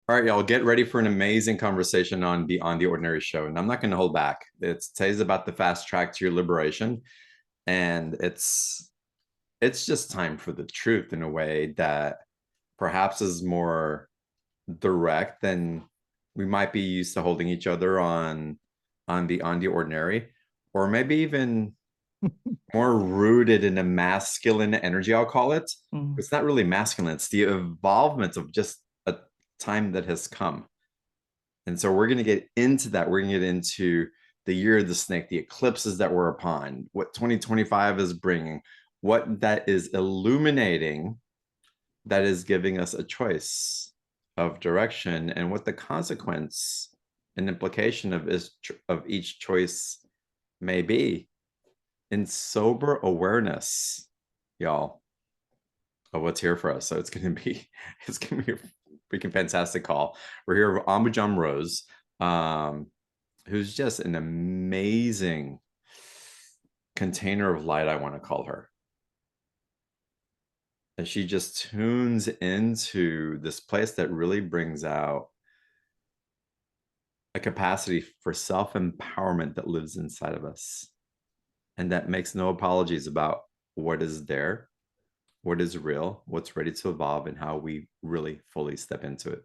All right, y'all, get ready for an amazing conversation on Beyond the Ordinary show. And I'm not going to hold back. Today's about the fast track to your liberation. And it's just time for the truth in a way that perhaps is more direct than we might be used to holding each other on Beyond the Ordinary, or maybe even more rooted in a masculine energy, I'll call it. Mm. It's not really masculine, it's the evolvement of just a time that has come. And so we're going to get into that. We're going to get into the year of the snake, the eclipses that we're upon, what 2025 is bringing, what that is illuminating, that is giving us a choice of direction, and what the consequence and implication of each choice may be in sober awareness, y'all, of what's here for us. So it's going to be a freaking fantastic call. We're here with Ambujam Rose, um, who's just an amazing container of light, I want to call her. And she just tunes into this place that really brings out a capacity for self empowerment that lives inside of us and that makes no apologies about what is there, what is real, what's ready to evolve, and how we really fully step into it.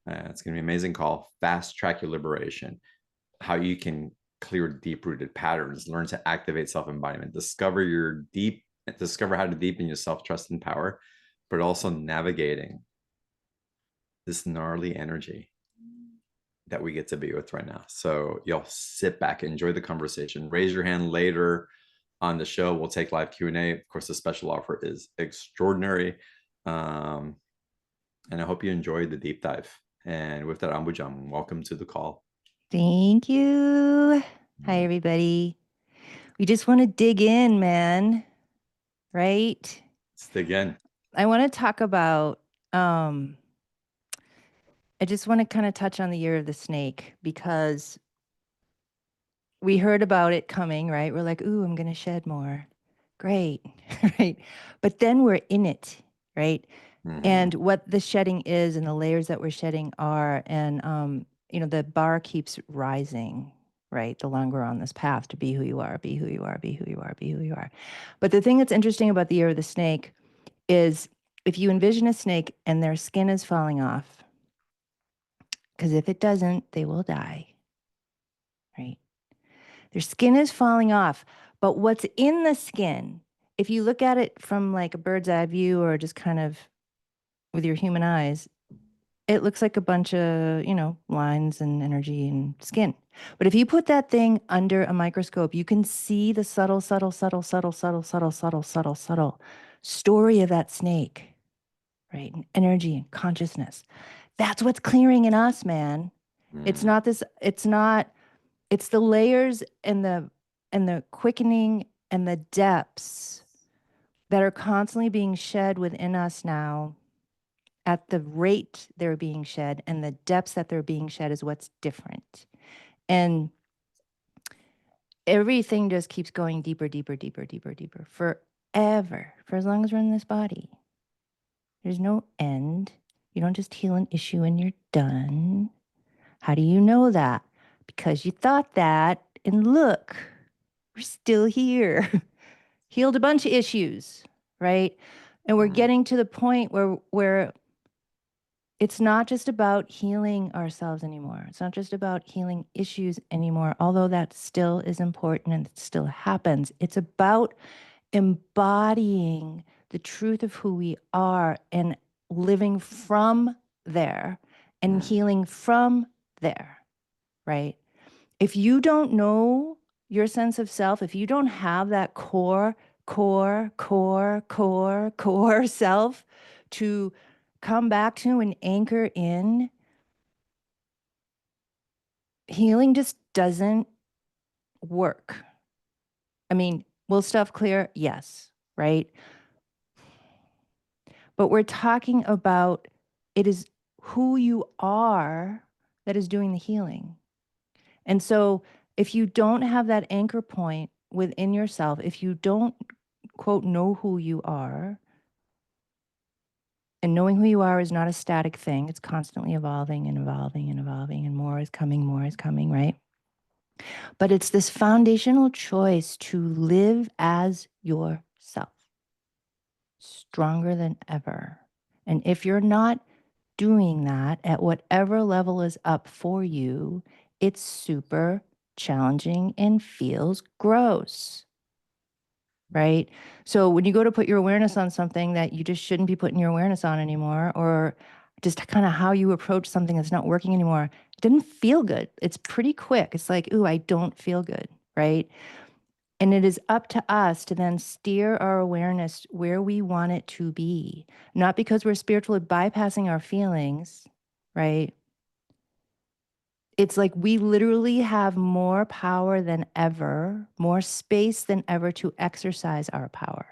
It's going to be an amazing call. Fast track your liberation, how you can clear deep rooted patterns, learn to activate self embodiment, discover how to deepen your self trust and power, but also navigating this gnarly energy that we get to be with right now. So y'all sit back, enjoy the conversation, raise your hand later on the show. We'll take live Q&A. Of course, the special offer is extraordinary. And I hope you enjoyed the deep dive. And with that, Ambujam, welcome to the call. Thank you. Hi, everybody. We just want to dig in, man. Right? Let's dig in. I want to talk about, I just want to kind of touch on the year of the snake because we heard about it coming, right? We're like, ooh, I'm going to shed more. Great. Right. But then we're in it, right? And what the shedding is and the layers that we're shedding are, and the bar keeps rising, right? The longer we're on this path to be who you are, be who you are, be who you are, be who you are. But the thing that's interesting about the year of the snake is if you envision a snake and their skin is falling off, because if it doesn't, they will die, right? Their skin is falling off. But what's in the skin, if you look at it from like a bird's eye view or just kind of with your human eyes, it looks like a bunch of, lines and energy and skin. But if you put that thing under a microscope, you can see the subtle, subtle, subtle, subtle, subtle, subtle, subtle, subtle, subtle story of that snake, right? And energy and consciousness. That's what's clearing in us, man. It's not this, it's the layers and the quickening and the depths that are constantly being shed within us now at the rate they're being shed and the depths that they're being shed is what's different. And everything just keeps going deeper, deeper, deeper, deeper, deeper forever, for as long as we're in this body. There's no end. You don't just heal an issue and you're done. How do you know that? Because you thought that, and look, we're still here. Healed a bunch of issues, right? And we're getting to the point where it's not just about healing ourselves anymore. It's not just about healing issues anymore, although that still is important and it still happens. It's about embodying the truth of who we are and living from there and healing from there, right? If you don't know your sense of self, if you don't have that core self to come back to and anchor in, healing just doesn't work. I mean, will stuff clear? Yes, right? But we're talking about it is who you are that is doing the healing. And so if you don't have that anchor point within yourself, if you don't, quote, know who you are, And knowing who you are is not a static thing. It's constantly evolving and evolving and evolving, and more is coming, right? But it's this foundational choice to live as yourself, stronger than ever. And if you're not doing that at whatever level is up for you, it's super challenging and feels gross, right? So when you go to put your awareness on something that you just shouldn't be putting your awareness on anymore, or just kind of how you approach something that's not working anymore, it didn't feel good. It's pretty quick. It's like, ooh, I don't feel good, right? And it is up to us to then steer our awareness where we want it to be, not because we're spiritually bypassing our feelings, right? It's like we literally have more power than ever, more space than ever to exercise our power.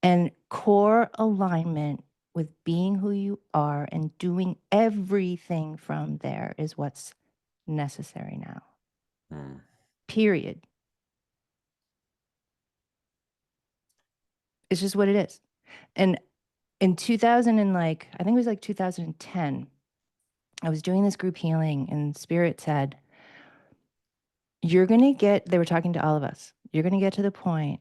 And core alignment with being who you are and doing everything from there is what's necessary now. Mm. Period. It's just what it is. And in 2000 and like, I think it was like 2010, I was doing this group healing and spirit said, you're going to get, they were talking to all of us, you're going to get to the point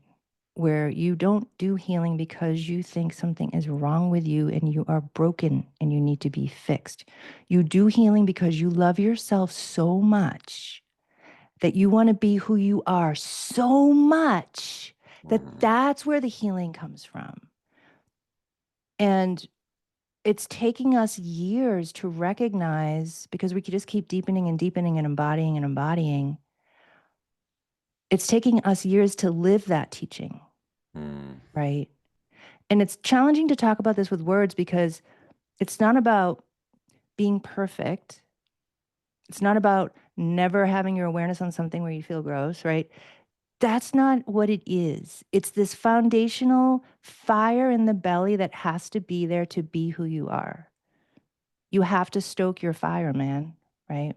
where you don't do healing because you think something is wrong with you and you are broken and you need to be fixed. You do healing because you love yourself so much that you want to be who you are so much that Mm. that's where the healing comes from. And it's taking us years to recognize, because we could just keep deepening and deepening and embodying and embodying. It's taking us years to live that teaching, Mm. right? And it's challenging to talk about this with words because it's not about being perfect. It's not about never having your awareness on something where you feel gross, right? That's not what it is. It's this foundational fire in the belly that has to be there to be who you are. You have to stoke your fire, man, right?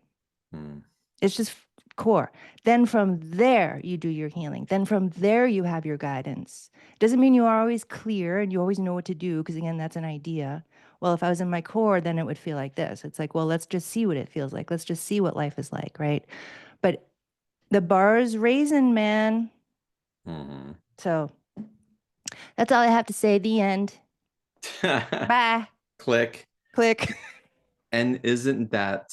Mm. It's just core. Then from there, you do your healing. Then from there, you have your guidance. Doesn't mean you are always clear and you always know what to do, because again, that's an idea. Well, if I was in my core, then it would feel like this. It's like, well, let's just see what it feels like. Let's just see what life is like, right? But the bar is raising, man. Mm. So that's all I have to say. The end. Bye. Click. Click. And isn't that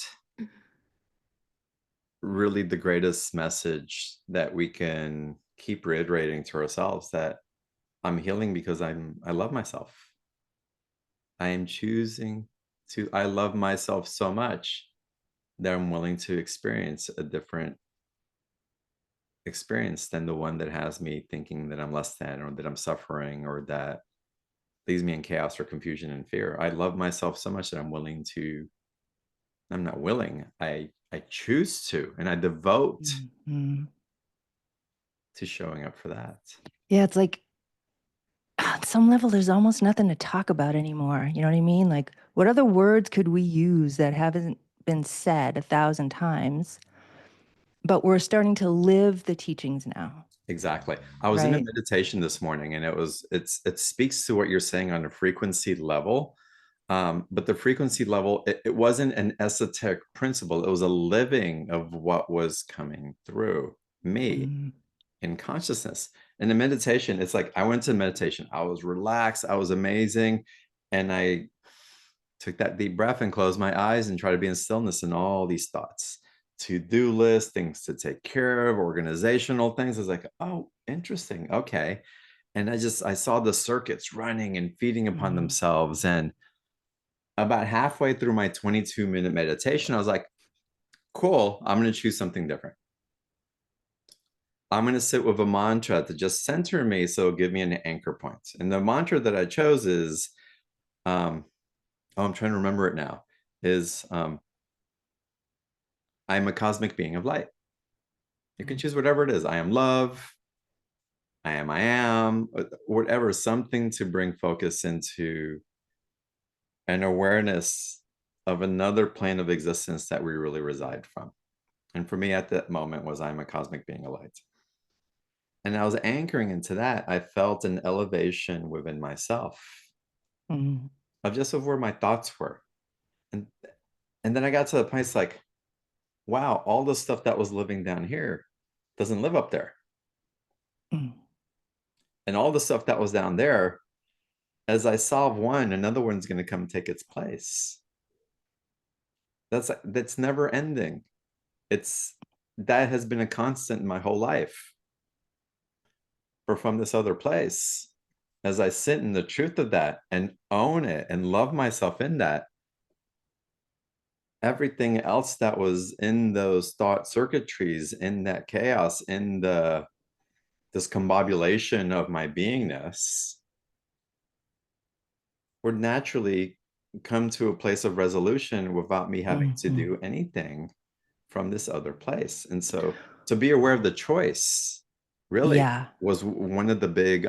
really the greatest message that we can keep reiterating to ourselves, that I'm healing because I love myself. I am choosing to, I love myself so much that I'm willing to experience a different experience than the one that has me thinking that I'm less than, or that I'm suffering, or that leaves me in chaos or confusion and fear. I love myself so much that I'm willing to, I'm not willing, I choose to, and I devote Mhm. to showing up for that. Yeah, it's like on some level, there's almost nothing to talk about anymore. You know what I mean? Like, what other words could we use that haven't been said 1,000 times? But we're starting to live the teachings now, Exactly. I was in a right? meditation this morning, and it speaks to what you're saying on a frequency level. But the frequency level, it wasn't an esoteric principle. It was a living of what was coming through me Mm, in consciousness. In the meditation, it's like I went to meditation. I was relaxed. I was amazing. And I took that deep breath and closed my eyes and tried to be in stillness, and all these thoughts, to-do list, things to take care of, organizational things. I was like, oh, interesting. Okay. And I saw the circuits running and feeding upon mm, themselves. And about halfway through my 22-minute meditation, I was like, cool, I'm going to choose something different. I'm going to sit with a mantra to just center me, so it'll give me an anchor point. And the mantra that I chose is, oh, I'm trying to remember it now, is I'm a cosmic being of light. You can mm, choose whatever it is. I am love. I am, whatever, something to bring focus into an awareness of another plane of existence that we really reside from. And for me at that moment was, I'm a cosmic being of light. And I was anchoring into that. I felt an elevation within myself. Mm, of just of where my thoughts were. And and then I got to the place like, wow, all the stuff that was living down here doesn't live up there. mm, And all the stuff that was down there, as I solve one, another one's going to come take its place. That's never ending. It's that has been a constant in my whole life. Or from this other place, as I sit in the truth of that and own it and love myself in that, everything else that was in those thought circuitries, in that chaos, in the this combobulation of my beingness, would naturally come to a place of resolution without me having to mhm. do anything from this other place. And so to be aware of the choice really Yeah. was one of the big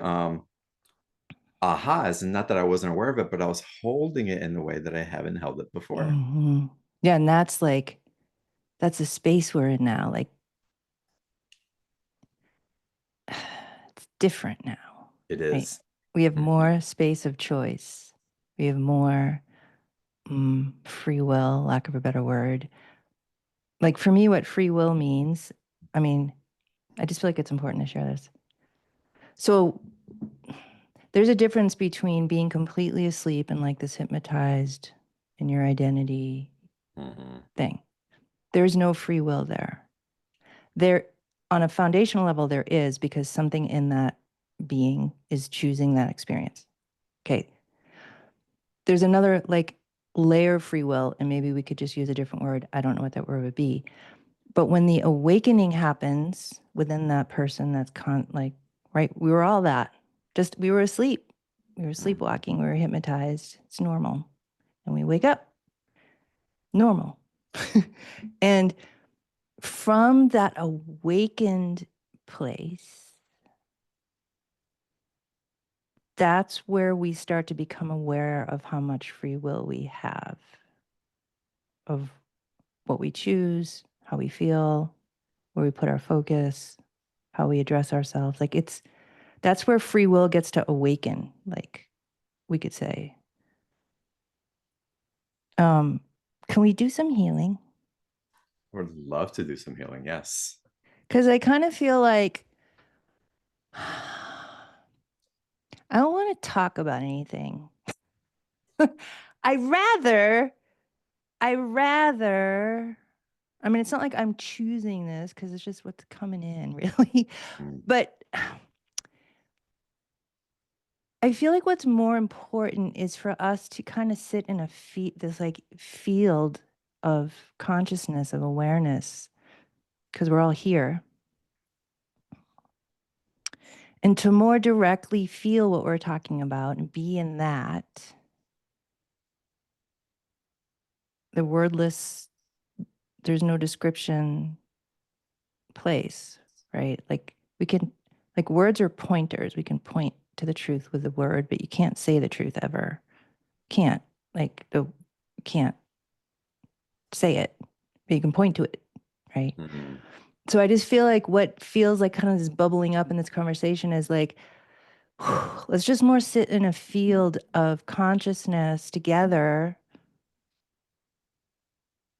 ahas, and not that I wasn't aware of it, but I was holding it in the way that I haven't held it before. Hmm. Yeah. And that's like, that's the space we're in now. Like, it's different now, It right? is. We have Mhm. more space of choice. We have more free will, lack of a better word. Like for me, what free will means, I mean, I just feel like it's important to share this. So there's a difference between being completely asleep and like this hypnotized in your identity Mhm. thing. There's no free will there. There, on a foundational level, there is because something in that being is choosing that experience. Okay. There's another like layer of free will, and maybe we could just use a different word. I don't know what that word would be. But when the awakening happens within that person, that's like, right, we were all that. Just we were asleep. We were Mhm. sleepwalking. We were hypnotized. It's normal. And we wake up, normal. And from that awakened place, that's where we start to become aware of how much free will we have, of what we choose, how we feel, where we put our focus, how we address ourselves. Like it's that's where free will gets to awaken, like we could say. Um, can we do some healing? I would love to do some healing. Yes. Because I kind of feel like I don't want to talk about anything. I rather, I rather, I mean, it's not like I'm choosing this because it's just what's coming in, really. Mm. But I feel like what's more important is for us to kind of sit in this like field of consciousness, of awareness, because we're all here, and to more directly feel what we're talking about and be in that, the wordless, there's no description place, right? Like we can, like words are pointers. We can point to the truth with the word, but you can't say the truth ever. Can't, like, can't say it, but you can point to it, right? Mhm. So I just feel like what feels like kind of this bubbling up in this conversation is like, let's just more sit in a field of consciousness together,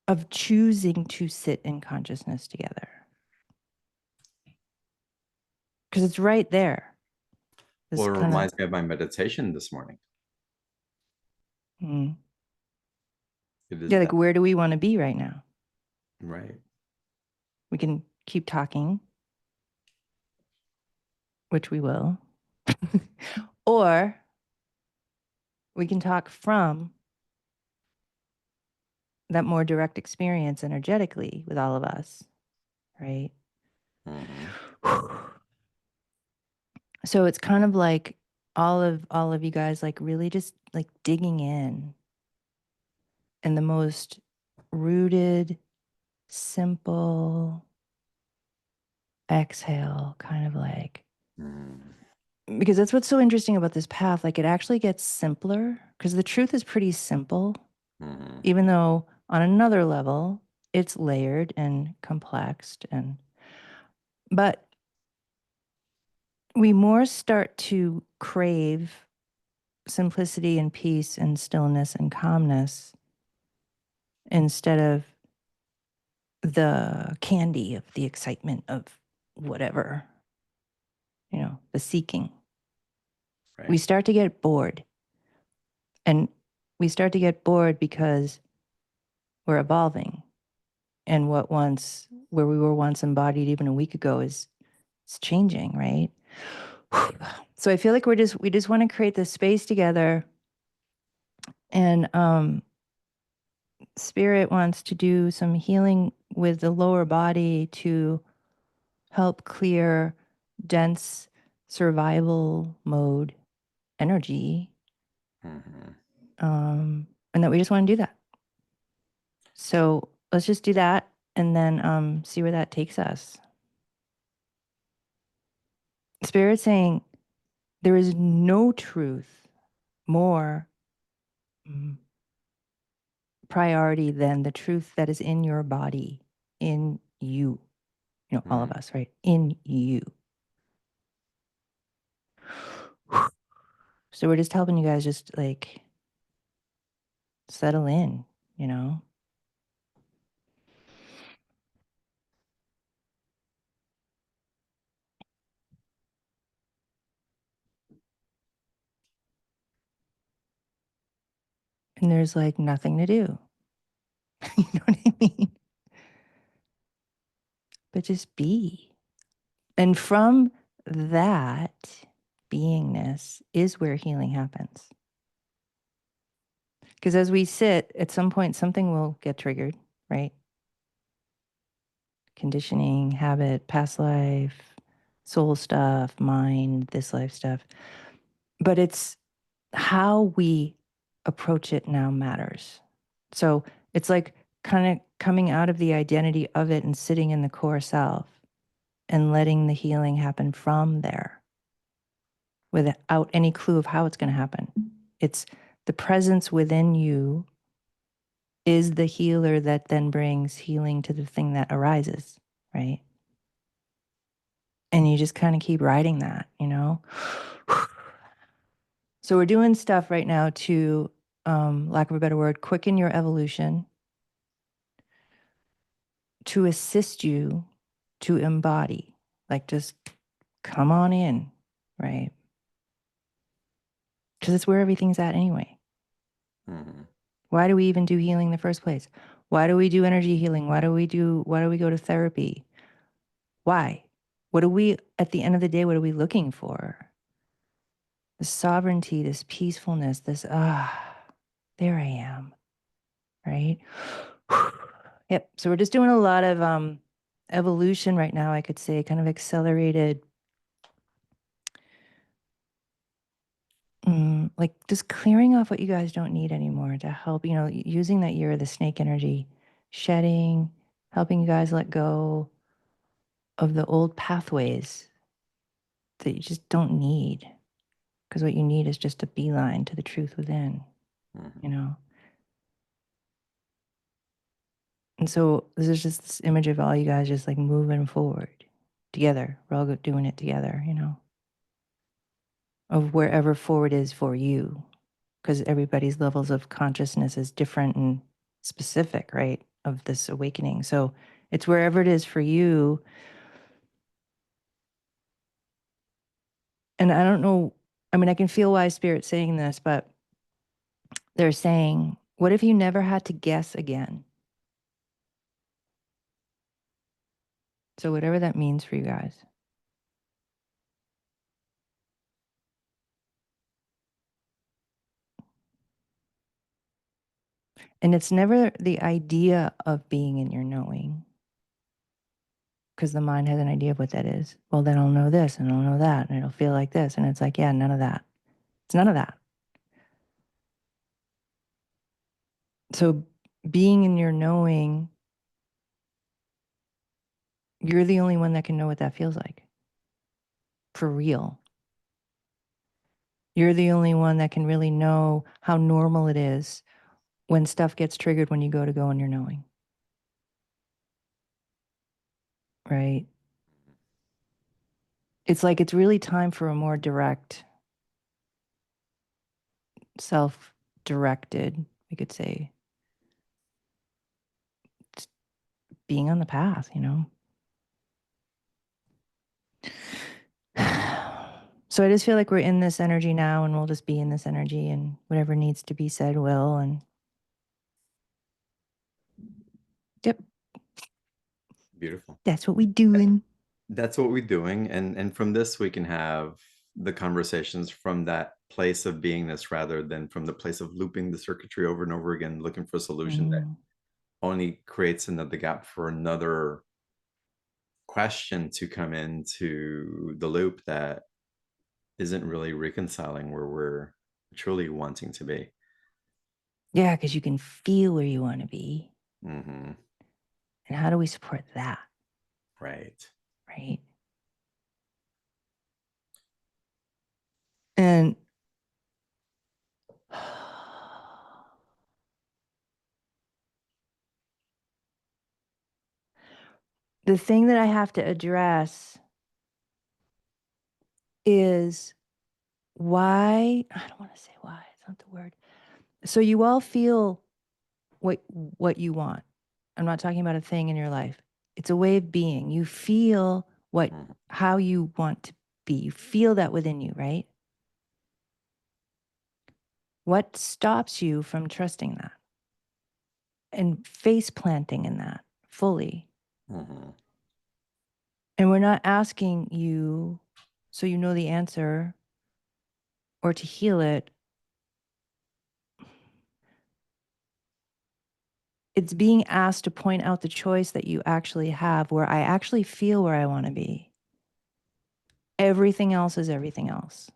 of choosing to sit in consciousness together. Because it's right there. Well, This it kind of, reminds me of my meditation this morning. mm, It is yeah, like that, where do we want to be right now? right? We can keep talking, which we will, or we can talk from that more direct experience energetically with all of us, right? Mhm. So it's kind of like all of you guys like really just like digging in the most rooted, simple exhale, kind of like, Mhm. because that's what's so interesting about this path. Like it actually gets simpler because the truth is pretty simple, Mhm. even though on another level it's layered and complex. And but we more start to crave simplicity and peace and stillness and calmness instead of the candy of the excitement of whatever, the seeking. We Right. start to get bored. And we start to get bored because we're evolving. And where we were once embodied even a week ago it's changing, right? So I feel like we just want to create this space together. And Spirit wants to do some healing with the lower body to help clear dense survival mode energy. Mm-hmm. And that we just want to do that. So let's just do that and then see where that takes us. Spirit saying there is no truth more priority than the truth that is in your body, in you. All Mm-hmm. of us, right? In you. So we're just helping you guys just like settle in, you know? And there's like nothing to do. You know what I mean? But just be. And from that beingness is where healing happens. Because as we sit, at some point, something will get triggered, right? Conditioning, habit, past life, soul stuff, mind, this life stuff. But it's how we approach it now matters. So it's like kind of coming out of the identity of it and sitting in the core self and letting the healing happen from there without any clue of how it's going to happen. It's the presence within you is the healer that then brings healing to the thing that arises, right? And you just kind of keep riding that, you know? So we're doing stuff right now to, lack of a better word, quicken your evolution, to assist you to embody, like just come on in, right? Because it's where everything's at anyway. Mm-hmm. Why do we even do healing in the first place? Why do we do energy healing? Why do we go to therapy? Why? What do we, at the end of the day, what are we looking for? This sovereignty, this peacefulness, this, there I am, right? Yep. So we're just doing a lot of evolution right now, I could say, kind of accelerated, like just clearing off what you guys don't need anymore to help, using that year of the snake energy, shedding, helping you guys let go of the old pathways that you just don't need. Because what you need is just a beeline to the truth within, you Mm-hmm. know? And so this is just this image of all you guys just like moving forward together. We're all doing it together, of wherever forward is for you. Because everybody's levels of consciousness is different and specific, right? Of this awakening. So it's wherever it is for you. And I don't know, I mean, I can feel why Spirit's saying this, but they're saying, what if you never had to guess again? So whatever that means for you guys. And it's never the idea of being in your knowing, because the mind has an idea of what that is. Well, then I'll know this and I'll know that and it'll feel like this. And it's like, yeah, none of that. It's none of that. So being in your knowing, you're the only one that can know what that feels like. For real. You're the only one that can really know how normal it is when stuff gets triggered when you go in your knowing. Right? It's like it's really time for a more direct self-directed, we could say, being on the path, you know. So I just feel like we're in this energy now, and we'll just be in this energy, and whatever needs to be said will. And yep, Beautiful. that's what we doing. That's what we're doing. And from this we can have the conversations from that place of beingness rather than from the place of looping the circuitry over and over again, looking for a solution that Mm. only creates another gap for another question to come into the loop that isn't really reconciling where we're truly wanting to be. Yeah, because you can feel where you want to be. Mm-hmm. And how do we support that? Right. Right. And the thing that I have to address is why, I don't want to say why, it's not the word. So you all feel what you want. I'm not talking about a thing in your life. It's a way of being. You feel what Mm-hmm. how you want to be. You feel that within you, right? What stops you from trusting that and face planting in that fully? Mm-hmm. And we're not asking you so you know the answer or to heal it. It's being asked to point out the choice that you actually have, where I actually feel where I want to be. Everything else is everything else.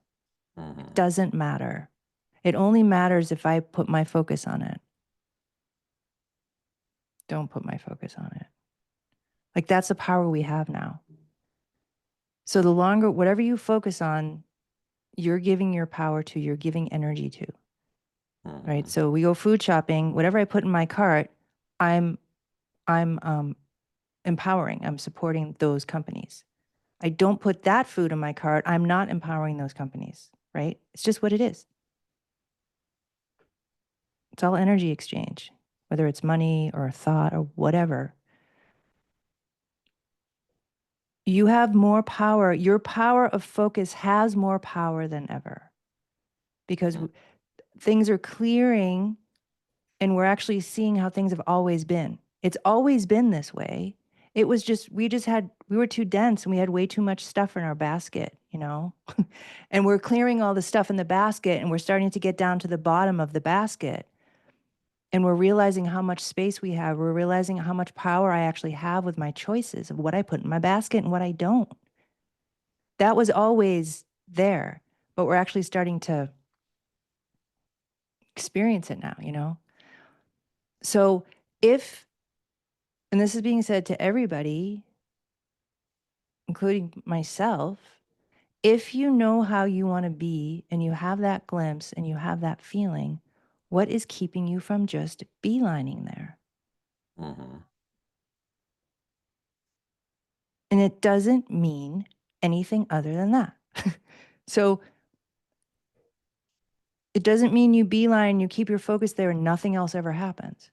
It Mm-hmm. doesn't matter. It only matters if I put my focus on it. Don't put my focus on it. Like, that's the power we have now. So the longer, whatever you focus on, you're giving your power to, you're giving energy to, right? Mm-hmm. So we go food shopping, whatever I put in my cart, I'm I'm empowering, I'm supporting those companies. I don't put that food in my cart, I'm not empowering those companies, right? It's just what it is. It's all energy exchange, whether it's money or a thought or whatever. You have more power. Your power of focus has more power than ever because things are clearing and we're actually seeing how things have always been. It's always been this way. It was just, we were too dense and we had way too much stuff in our basket, you know? And we're clearing all the stuff in the basket and we're starting to get down to the bottom of the basket. And we're realizing how much space we have. We're realizing how much power I actually have with my choices of what I put in my basket and what I don't. That was always there, but we're actually starting to experience it now, you know? So if, and this is being said to everybody, including myself, if you know how you want to be and you have that glimpse and you have that feeling, what is keeping you from just beelining there? Mm-hmm. And it doesn't mean anything other than that. So it doesn't mean you beeline, you keep your focus there and nothing else ever happens.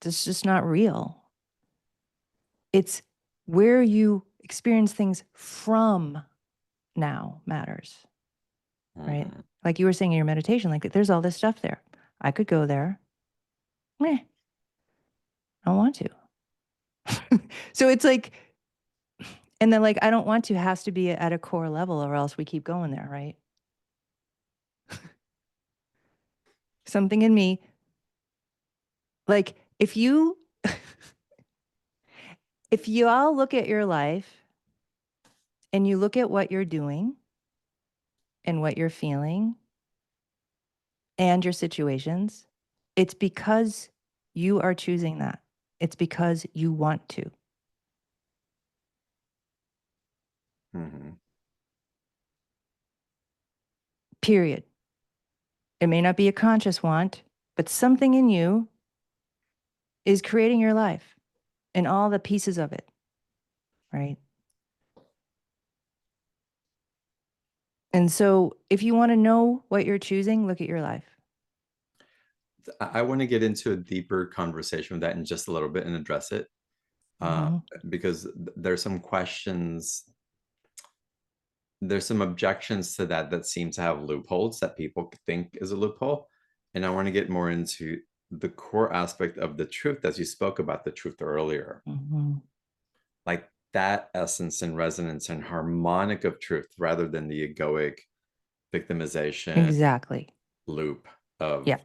That's just not real. It's where you experience things from now matters, right? Mm-hmm. Like you were saying in your meditation, like there's all this stuff there. I could go there. Meh, I don't want to. So it's like, and then like, I don't want to has to be at a core level or else we keep going there, right? Something in me, like if you all look at your life and you look at what you're doing and what you're feeling and your situations, it's because you are choosing that. It's because you want to. Mm-hmm. Period. It may not be a conscious want, but something in you is creating your life and all the pieces of it, right? And so if you want to know what you're choosing, look at your life. I want to get into a deeper conversation with that in just a little bit and address it, uh, Mm-hmm. because there's some questions, there's some objections to that that seem to have loopholes that people think is a loophole. And I want to get more into the core aspect of the truth, as you spoke about the truth earlier, Mm-hmm. like that essence and resonance and harmonic of truth rather than the egoic victimization Exactly. loop of Yeah.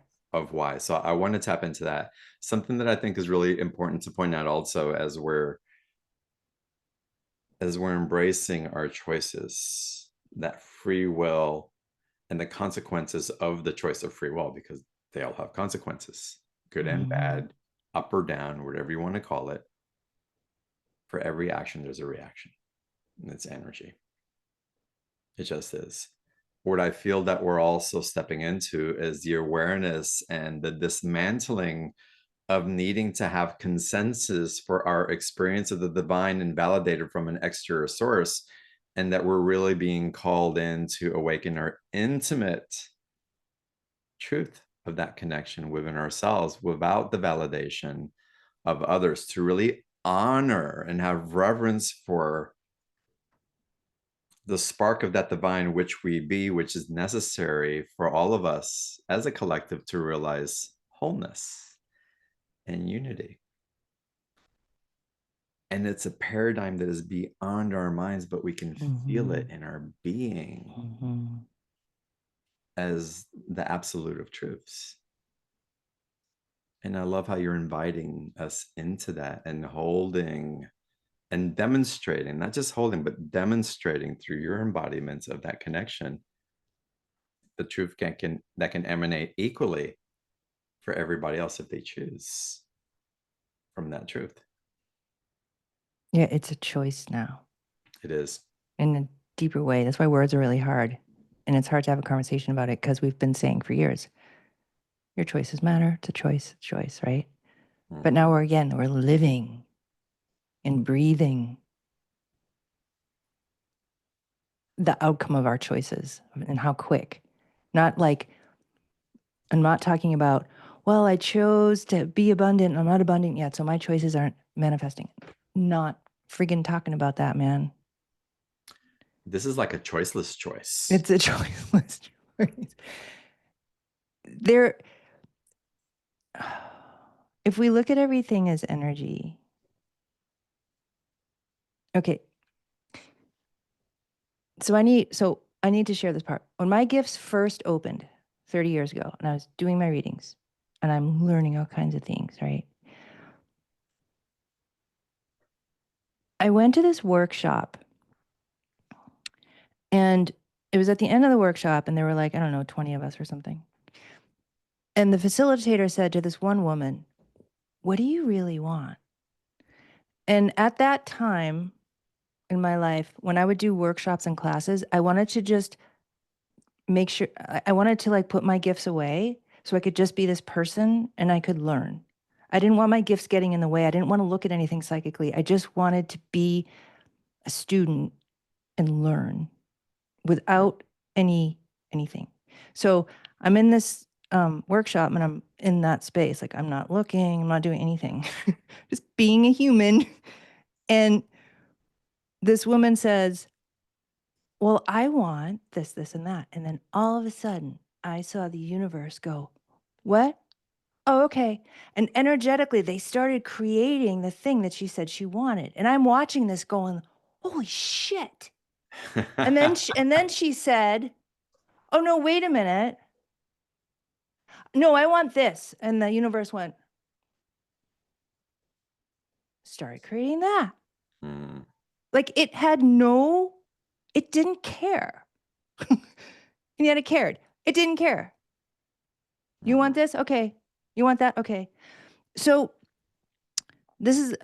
why. So I want to tap into that. Something that I think is really important to point out also, as we're embracing our choices, that free will and the consequences of the choice of free will, because they all have consequences, good and Mm-hmm. bad, up or down, whatever you want to call it. For every action, there's a reaction, and it's energy. It just is. What I feel that we're also stepping into is the awareness and the dismantling of needing to have consensus for our experience of the divine and validated from an exterior source, and that we're really being called in to awaken our intimate truth of that connection within ourselves without the validation of others, to really honor and have reverence for the spark of that divine which we be, which is necessary for all of us as a collective to realize wholeness and unity. And it's a paradigm that is beyond our minds, but we can feel Mm-hmm. it in our being Mm-hmm. as the absolute of truths. And I love how you're inviting us into that and holding and demonstrating, not just holding, but demonstrating through your embodiments of that connection, the truth that can emanate equally for everybody else if they choose from that truth. Yeah, it's a choice now It is. in a deeper way. That's why words are really hard. And it's hard to have a conversation about it because we've been saying for years, your choices matter. It's a choice, right? But Mhm. now we're living and breathing the outcome of our choices and how quick. Not like, I'm not talking about, well, I chose to be abundant. I'm not abundant yet, so my choices aren't manifesting. Not friggin' talking about that, man. This is like a choiceless choice. It's a choiceless choice. There, if we look at everything as energy, okay, so I need to share this part. When my gifts first opened 30 years ago, and I was doing my readings, and I'm learning all kinds of things, right? I went to this workshop, and it was at the end of the workshop, and there were like, I don't know, 20 of us or something. And the facilitator said to this one woman, "What do you really want?" And at that time in my life, when I would do workshops and classes, I wanted to just make sure I wanted to like put my gifts away so I could just be this person and I could learn. I didn't want my gifts getting in the way. I didn't want to look at anything psychically. I just wanted to be a student and learn without anything. So I'm in this workshop and I'm in that space. Like I'm not looking, I'm not doing anything, just being a human. And this woman says, "Well, I want this, this, and that." And then all of a sudden, I saw the universe go, "What? Oh, okay." And energetically, they started creating the thing that she said she wanted. And I'm watching this going, "Holy shit." And then she said, "Oh no, wait a minute. No, I want this." And the universe went, started creating that. Mm, Like it didn't care. And yet it cared. It didn't care. You mhm. want this? Okay. You want that? Okay. So this is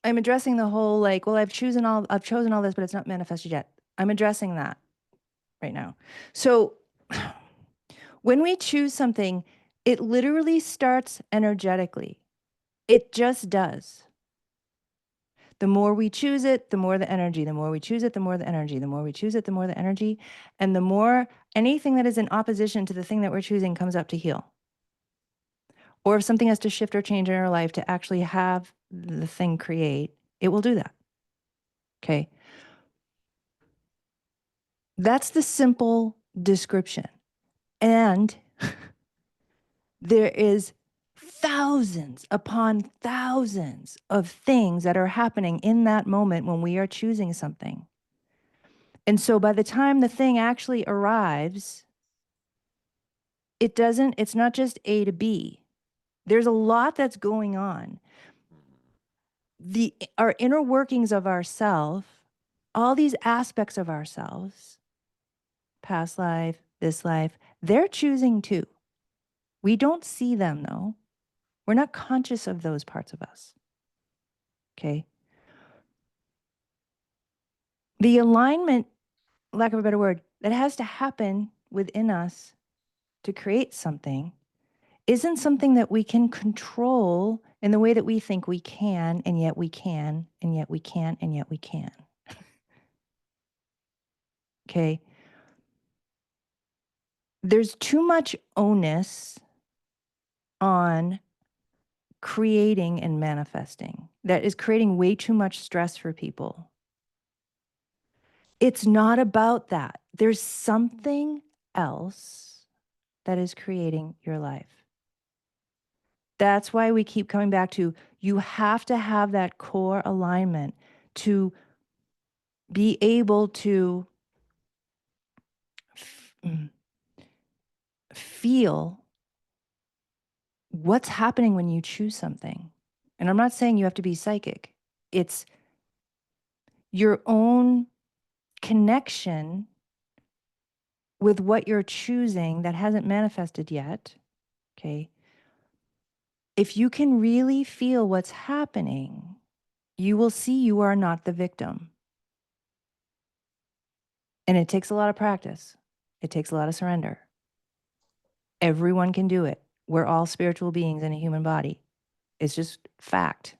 I'm addressing the whole like, well, I've chosen all this, but it's not manifested yet. I'm addressing that right now. So when we choose something, it literally starts energetically. It just does. The more we choose it, the more the energy. The more we choose it, the more the energy. The more we choose it, the more the energy. And the more anything that is in opposition to the thing that we're choosing comes up to heal. Or if something has to shift or change in our life to actually have the thing create, it will do that. Okay. That's the simple description. And there is thousands upon thousands of things that are happening in that moment when we are choosing something. And so by the time the thing actually arrives, it's not just A to B. There's a lot that's going on. Our inner workings of ourself, all these aspects of ourselves, past life, this life, they're choosing too. We don't see them though. We're not conscious of those parts of us. Okay. The alignment, lack of a better word, that has to happen within us to create something isn't something that we can control in the way that we think we can, and yet we can, and yet we can, and yet we can. Okay. There's too much onus on creating and manifesting that is creating way too much stress for people. It's not about that. There's something else that is creating your life. That's why we keep coming back to you have to have that core alignment to be able to feel what's happening when you choose something. And I'm not saying you have to be psychic. It's your own connection with what you're choosing that hasn't manifested yet. Okay. If you can really feel what's happening, you will see you are not the victim. And it takes a lot of practice. It takes a lot of surrender. Everyone can do it. We're all spiritual beings in a human body. It's just fact.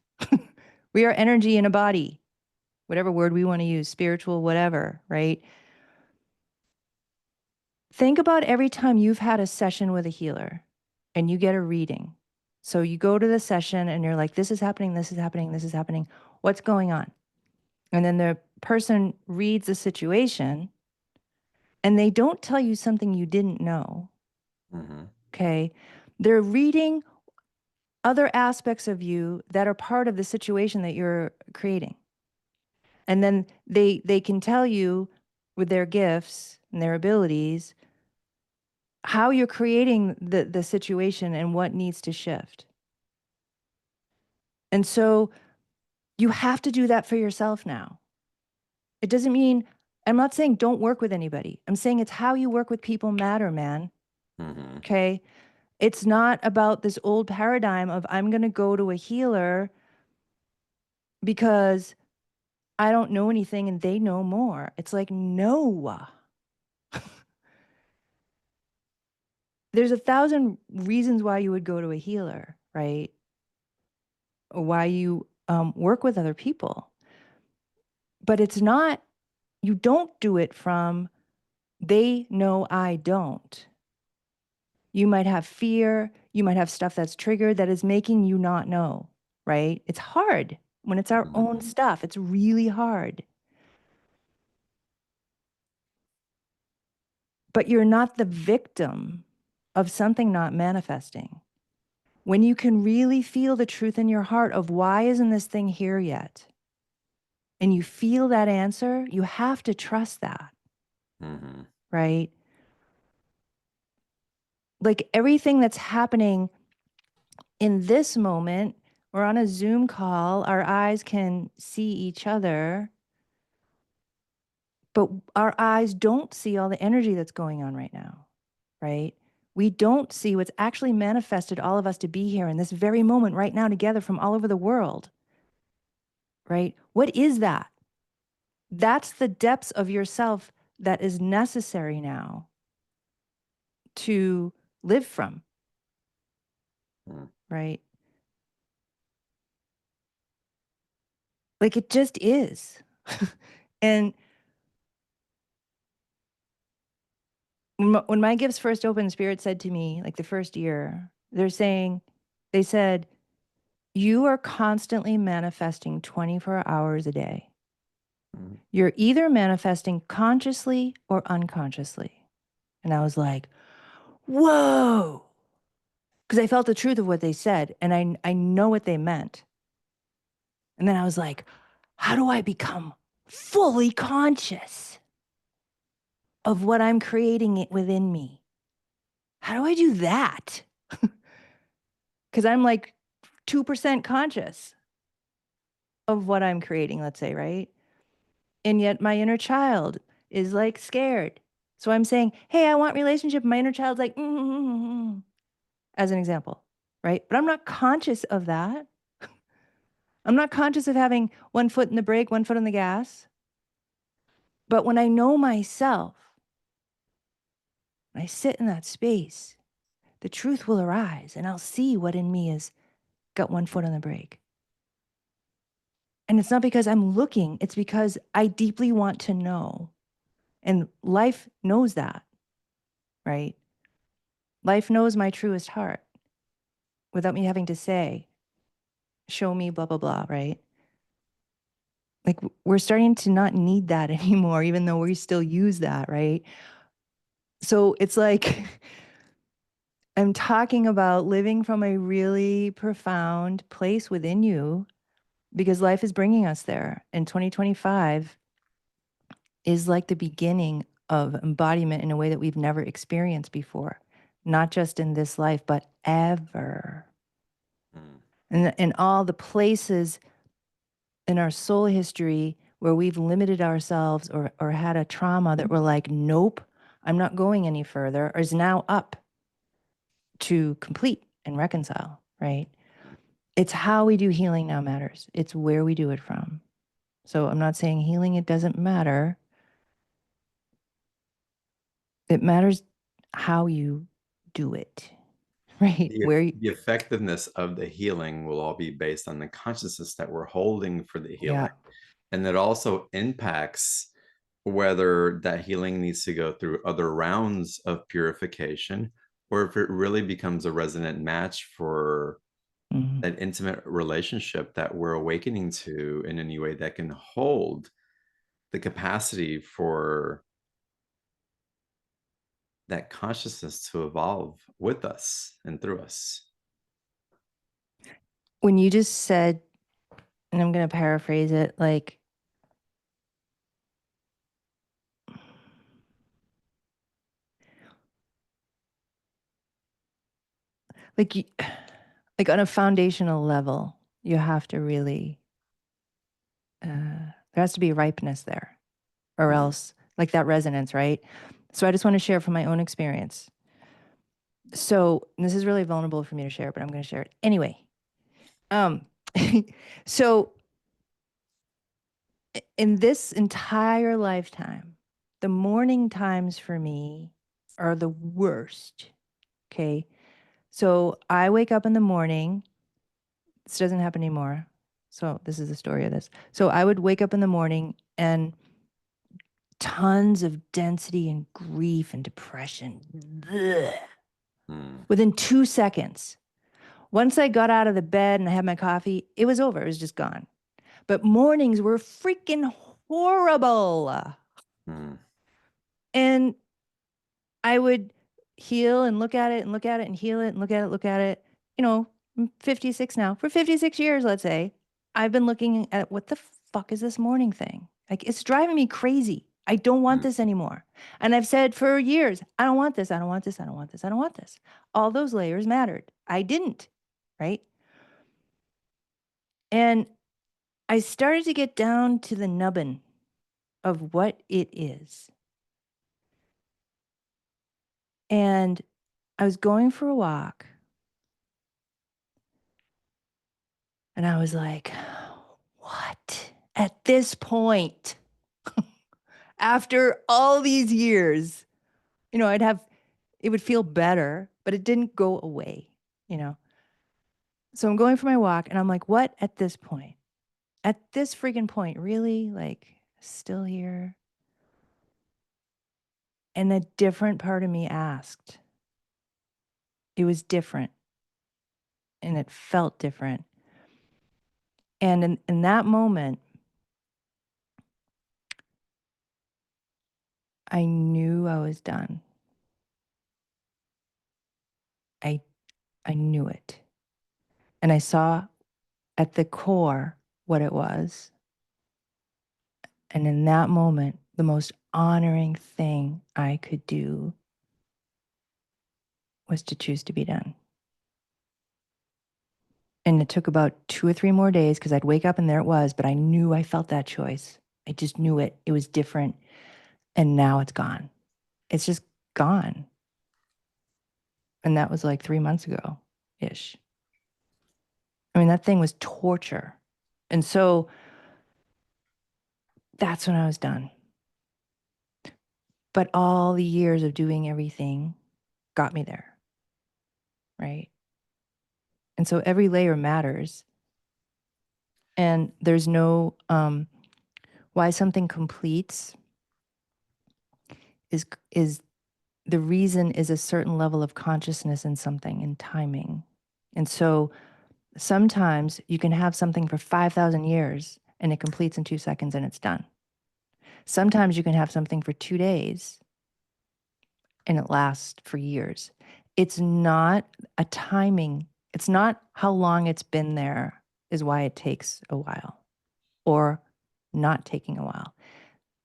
We are energy in a body, whatever word we want to use, spiritual, whatever, right? Think about every time you've had a session with a healer and you get a reading. So you go to the session and you're like, this is happening, this is happening, this is happening. What's going on? And then the person reads the situation and they don't tell you something you didn't know. Mm-hmm. Okay. They're reading other aspects of you that are part of the situation that you're creating. And then they can tell you with their gifts and their abilities how you're creating the situation and what needs to shift. And so you have to do that for yourself now. It doesn't mean, I'm not saying don't work with anybody. I'm saying it's how you work with people matter, man. Mm-hmm. Okay. It's not about this old paradigm of I'm going to go to a healer because I don't know anything and they know more. It's like, no. There's 1,000 reasons why you would go to a healer, right? Or why you work with other people. But it's not, you don't do it from, they know I don't. You might have fear. You might have stuff that's triggered that is making you not know, right? It's hard when it's our Mm-hmm. own stuff. It's really hard. But you're not the victim of something not manifesting. When you can really feel the truth in your heart of why isn't this thing here yet? And you feel that answer, you have to trust that, Mm-hmm. right? Like everything that's happening in this moment, we're on a Zoom call, our eyes can see each other, but our eyes don't see all the energy that's going on right now, right? We don't see what's actually manifested all of us to be here in this very moment right now together from all over the world, right? What is that? That's the depths of yourself that is necessary now to live from, Mm-hmm. right? Like it just is. And when my gifts first opened, Spirit said to me, like the first year, they said, you are constantly manifesting 24 hours a day. Mm. You're either manifesting consciously or unconsciously. And I was like, whoa. Because I felt the truth of what they said and I know what they meant. And then I was like, how do I become fully conscious of what I'm creating it within me? How do I do that? Because I'm like 2% conscious of what I'm creating, let's say, right? And yet my inner child is like scared. So I'm saying, hey, I want relationship. My inner child's like, as an example, right? But I'm not conscious of that. I'm not conscious of having one foot in the brake, one foot on the gas. But when I know myself, when I sit in that space, the truth will arise and I'll see what in me has got one foot on the brake. And it's not because I'm looking, it's because I deeply want to know. And life knows that, right? Life knows my truest heart without me having to say, show me, blah, blah, blah, right? Like we're starting to not need that anymore, even though we still use that, right? So it's like I'm talking about living from a really profound place within you because life is bringing us there. And 2025 is like the beginning of embodiment in a way that we've never experienced before, not just in this life, but ever. Mm. And all the places in our soul history where we've limited ourselves or had a trauma that we're like, nope, I'm not going any further, is now up to complete and reconcile, right? It's how we do healing now matters. It's where we do it from. So I'm not saying healing, it doesn't matter. It matters how you do it, right? The, Where, the effectiveness of the healing will all be based on the consciousness that we're holding for the yeah. healing. And that also impacts whether that healing needs to go through other rounds of purification or if it really becomes a resonant match for Mhm. that intimate relationship that we're awakening to in any way that can hold the capacity for that consciousness to evolve with us and through us. When you just said, and I'm going to paraphrase it, like, like on a foundational level, you have to really, there has to be ripeness there, or Mm. else, like that resonance, right? So I just want to share from my own experience. So this is really vulnerable for me to share, but I'm going to share it anyway. Um, so in this entire lifetime, the morning times for me are the worst. Okay. So I wake up in the morning. This doesn't happen anymore. So this is the story of this. So I would wake up in the morning and tons of density and grief and depression. Ugh. Mm. Within 2 seconds. Once I got out of the bed and I had my coffee, it was over. It was just gone. But mornings were freaking horrible. Mm. And I would heal and look at it and look at it and heal it and look at it, look at it. You know, I'm 56 now. For 56 years, let's say, I've been looking at what the fuck is this morning thing? Like, it's driving me crazy. I don't want Mm. this anymore. And I've said for years, I don't want this. I don't want this. I don't want this. I don't want this. All those layers mattered. I didn't, right? And I started to get down to the nubbin of what it is. And I was going for a walk and I was like, what? At this point, after all these years, I'd have, it would feel better, but it didn't go away, you know? So I'm going for my walk and I'm like, what at this point? at this freaking point, really? Like, still here? And a different part of me asked. It was different and it felt different. And in that moment, I knew I was done. I I knew it. And I saw at the core what it was. And in that moment, the most honoring thing I could do was to choose to be done. And it took about 2 or 3 more days because I'd wake up and there it was, but I knew I felt that choice. I just knew it. It was different. And now it's gone. It's just gone. And that was like 3 months ago ish. I mean, that thing was torture. And so that's when I was done. But all the years of doing everything got me there. Right. And so every layer matters. And there's no why something completes is the reason is a certain level of consciousness in something and timing. And so sometimes you can have something for 5,000 years and it completes in 2 seconds and it's done. Sometimes you can have something for 2 days and it lasts for years. It's not a timing, it's not how long it's been there is why it takes a while or not taking a while.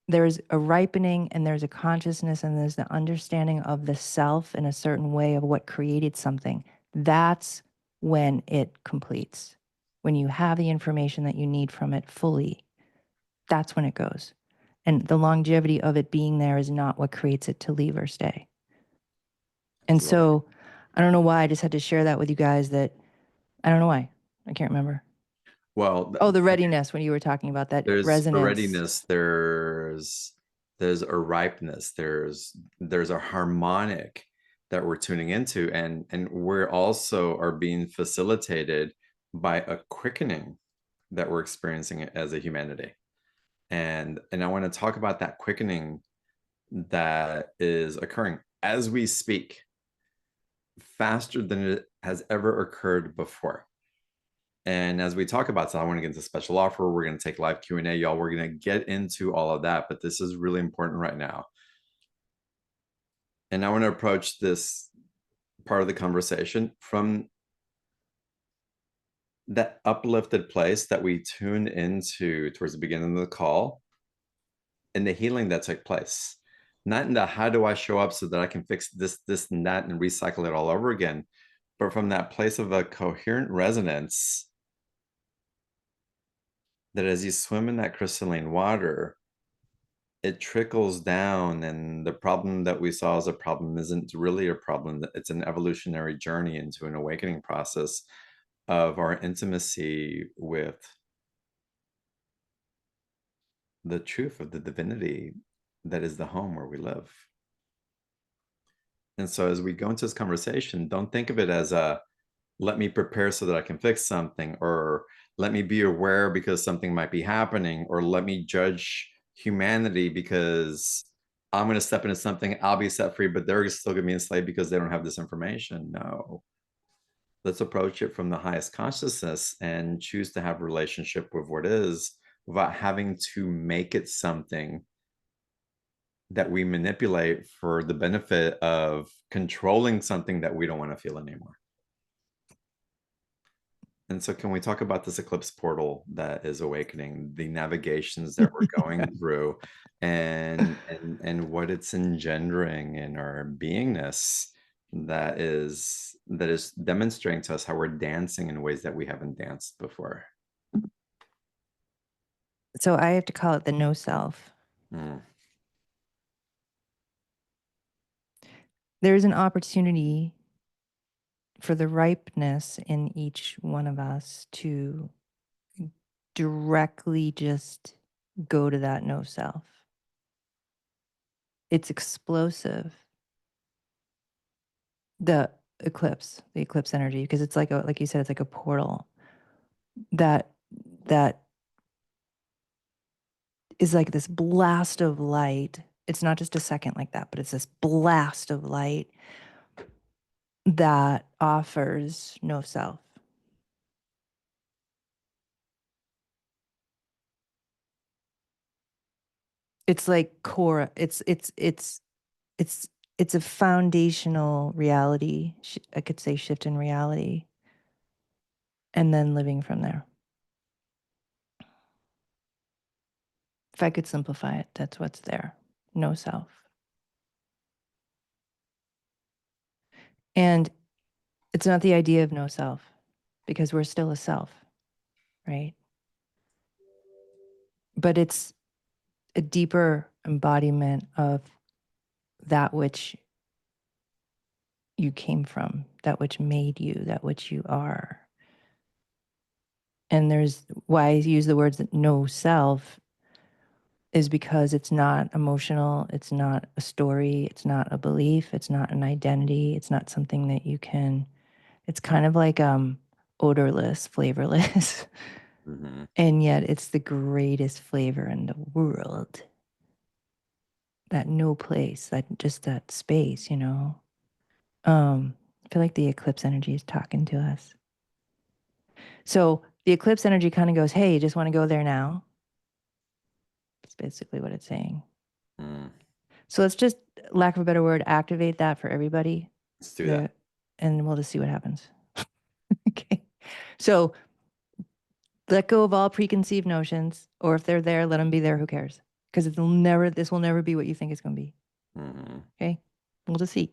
There's a ripening and there's a consciousness and there's the understanding of the self in a certain way of what created something. That's when it completes. When you have the information that you need from it fully, that's when it goes. And the longevity of it being there is not what creates it to leave or stay. And Absolutely. so I don't know why I just had to share that with you guys that I don't know why. I can't remember. Well, Oh, the readiness when you were talking about that there's a resonance. readiness, there's a ripeness, there's a harmonic that we're tuning into, and we're also are being facilitated by a quickening that we're experiencing as a humanity. And I want to talk about that quickening that is occurring as we speak, faster than it has ever occurred before. And as we talk about, so I want to get into special offer. We're going to take live Q&A, y'all. We're going to get into all of that, but this is really important right now. And I want to approach this part of the conversation from that uplifted place that we tuned into towards the beginning of the call and the healing that took place. Not in the how do I show up so that I can fix this, this, and that, and recycle it all over again, but from that place of a coherent resonance that as you swim in that crystalline water, it trickles down, and the problem that we saw as a problem isn't really a problem. It's an evolutionary journey into an awakening process of our intimacy with the truth of the divinity that is the home where we live. And so as we go into this conversation, don't think of it as a let me prepare so that I can fix something, or let me be aware because something might be happening, or let me judge humanity because I'm going to step into something, I'll be set free, but they're still going to be enslaved because they don't have this information. No, let's approach it from the highest consciousness and choose to have a relationship with what is without having to make it something that we manipulate for the benefit of controlling something that we don't want to feel anymore. And so can we talk about this eclipse portal that is awakening, the navigations that we're going through, and what it's engendering in our beingness that is demonstrating to us how we're dancing in ways that we haven't danced before. So I have to call it the no self. Mm. There's an opportunity for the ripeness in each one of us to directly just go to that no self. It's explosive. The eclipse energy, because it's like you said, it's like a portal that that is like this blast of light. It's not just a second like that, but it's this blast of light that offers no self. It's like core. It's it's a foundational reality. I could say shift in reality, and then living from there. If I could simplify it, that's what's there. No self. And it's not the idea of no self, because we're still a self, right? But it's a deeper embodiment of that which you came from, that which made you, that which you are. And there's why I use the words no self is because it's not emotional, it's not a story, it's not a belief, it's not an identity, it's not something that you can, it's kind of like odorless, flavorless. Mm-hmm. And yet it's the greatest flavor in the world. That no place, that just that space, you know. I feel like the eclipse energy is talking to us. So the eclipse energy kind of goes, hey, you just want to go there now? That's basically what it's saying. Mm. So let's just, lack of a better word, activate that for everybody. Let's do that. And we'll just see what happens. Okay. So let go of all preconceived notions, or if they're there, let them be there. Who cares? Because this will never be what you think it's going to be. Mm-hmm. Okay. We'll just see.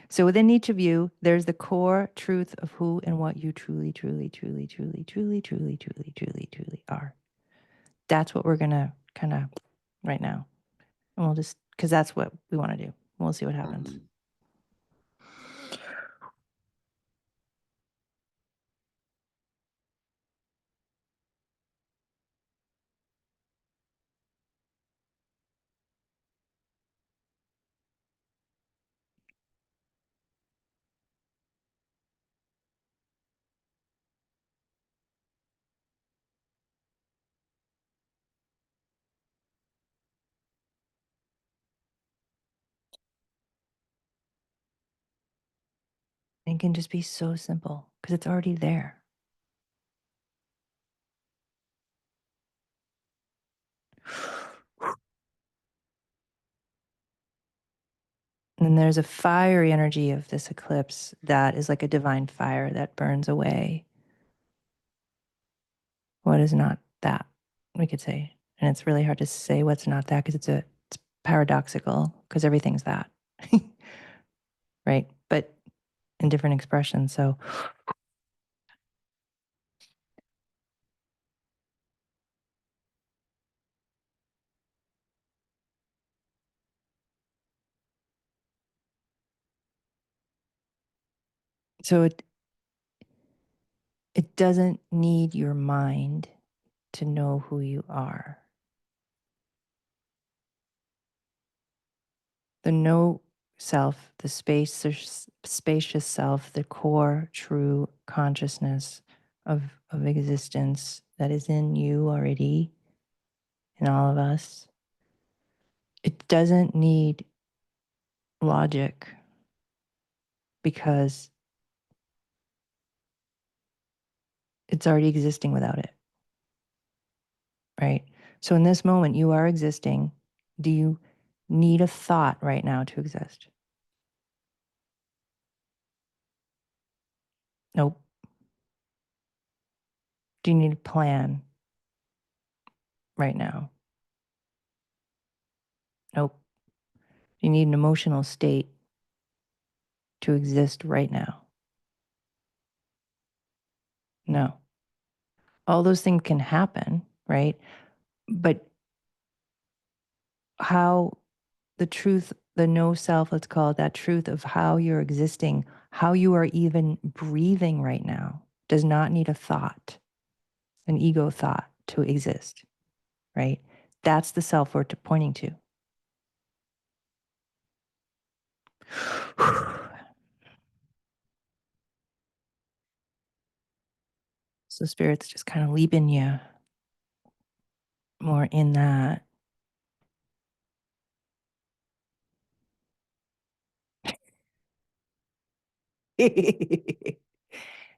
So within each of you, there's the core truth of who and what you truly, truly, truly, truly, truly, truly, truly, truly, truly are. That's what we're going to kind of right now. And we'll just, because that's what we want to do. We'll see what happens. Mm-hmm. And it can just be so simple because it's already there. And then there's a fiery energy of this eclipse that is like a divine fire that burns away what is not that, we could say. And it's really hard to say what's not that because it's paradoxical because everything's that. Right? But in different expressions. So it doesn't need your mind to know who you are. The no self, the spacious self, the core true consciousness of existence that is in you already, in all of us. It doesn't need logic because it's already existing without it, right? So in this moment, you are existing. Do you need a thought right now to exist? Nope. Do you need a plan right now? Nope. Do you need an emotional state to exist right now? No. All those things can happen, right? But how the truth, the no self, let's call it that truth of how you're existing, how you are even breathing right now, does not need a thought, an ego thought to exist, right? That's the self we're pointing to. So spirit's just kind of leaping you more in that.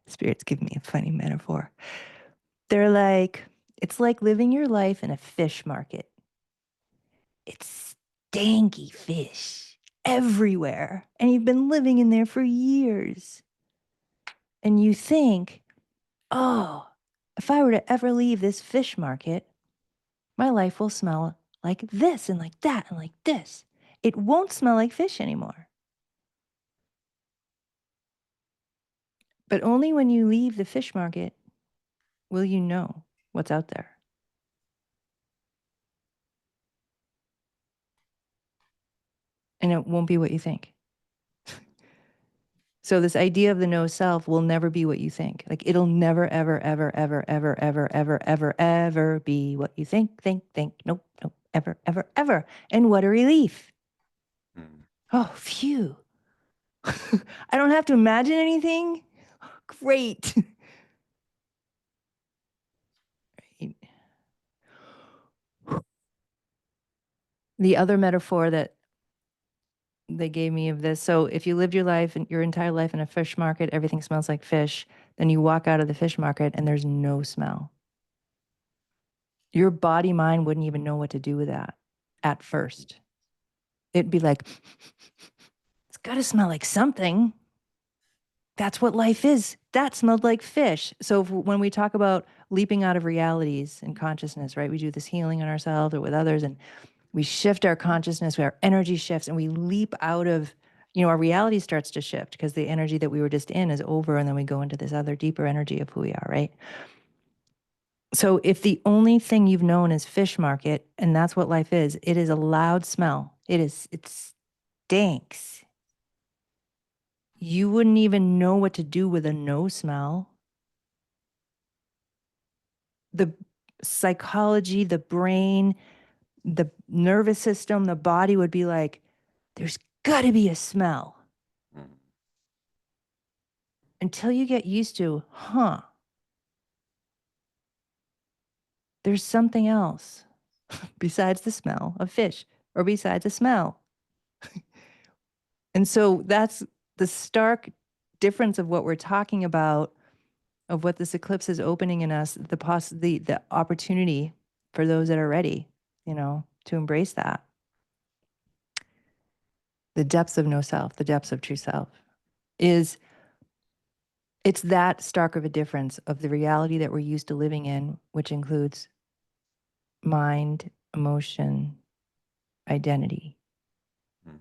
Spirits give me a funny metaphor. They're like, it's like living your life in a fish market. It's stanky fish everywhere. And you've been living in there for years. And you think, oh, if I were to ever leave this fish market, my life will smell like this and like that and like this. It won't smell like fish anymore. But only when you leave the fish market will you know what's out there. And it won't be what you think. So this idea of the no self will never be what you think. Like it'll never, ever, ever, ever, ever, ever, ever, ever, ever be what you think. Nope, nope, ever, ever, ever. And what a relief. Mm. Oh, phew. I don't have to imagine anything. Great. The other metaphor that they gave me of this. So if you lived your life and your entire life in a fish market, everything smells like fish. Then you walk out of the fish market and there's no smell. Your body mind wouldn't even know what to do with that at first. It'd be like, it's got to smell like something. That's what life is. That smelled like fish. So when we talk about leaping out of realities and consciousness, right? We do this healing on ourselves or with others, and we shift our consciousness, our energy shifts, and we leap out of, our reality starts to shift because the energy that we were just in is over, and then we go into this other deeper energy of who we are, right? So if the only thing you've known is fish market, and that's what life is, it is a loud smell. It stinks. You wouldn't even know what to do with a no smell. The psychology, the brain, the nervous system, the body would be like, there's got to be a smell. Mm. Until you get used to, there's something else besides the smell of fish or besides the smell. And so that's the stark difference of what we're talking about, of what this eclipse is opening in us, the opportunity for those that are ready, to embrace that. The depths of no self, the depths of true self is it's that stark of a difference of the reality that we're used to living in, which includes mind, emotion, identity. Mm.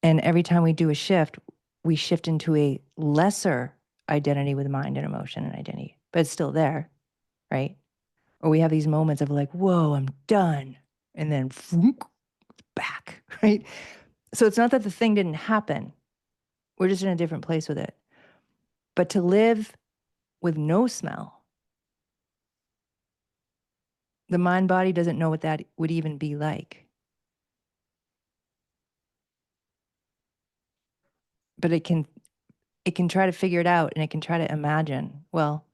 And every time we do a shift, we shift into a lesser identity with mind and emotion and identity, but it's still there, right? Or we have these moments of like, whoa, I'm done. And then back, right? So it's not that the thing didn't happen. We're just in a different place with it. But to live with no smell, the mind body doesn't know what that would even be like. But it can try to figure it out, and it can try to imagine, well,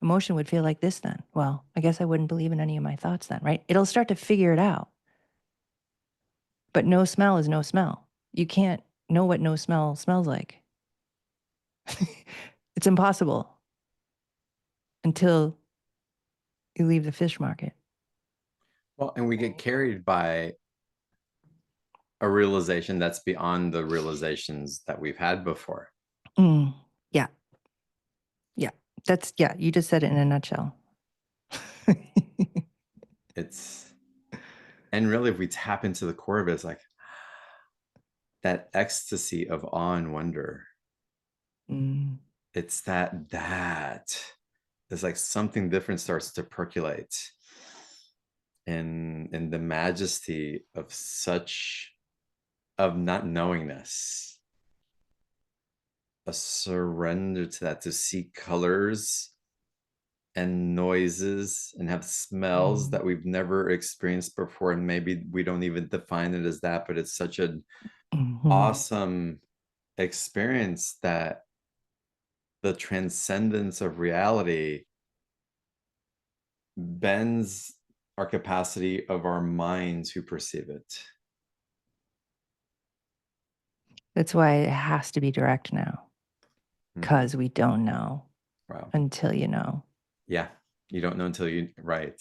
emotion would feel like this then. Well, I guess I wouldn't believe in any of my thoughts then, right? It'll start to figure it out. But no smell is no smell. You can't know what no smell smells like. It's impossible until you leave the fish market. Well, and we get carried by a realization that's beyond the realizations that we've had before. Mm, yeah. Yeah. Yeah, you just said it in a nutshell. It's, and really, if we tap into the core of it, it's like that ecstasy of awe and wonder. Mm, It's that it's like something different starts to percolate in the majesty of such of not knowingness, a surrender to that, to see colors and noises and have smells mm, that we've never experienced before, and maybe we don't even define it as that, but it's such an mhm, awesome experience that the transcendence of reality bends our capacity of our mind to perceive it. That's why it has to be direct now, Mhm. because we don't know Wow. until you know. Yeah. You don't know until you, right.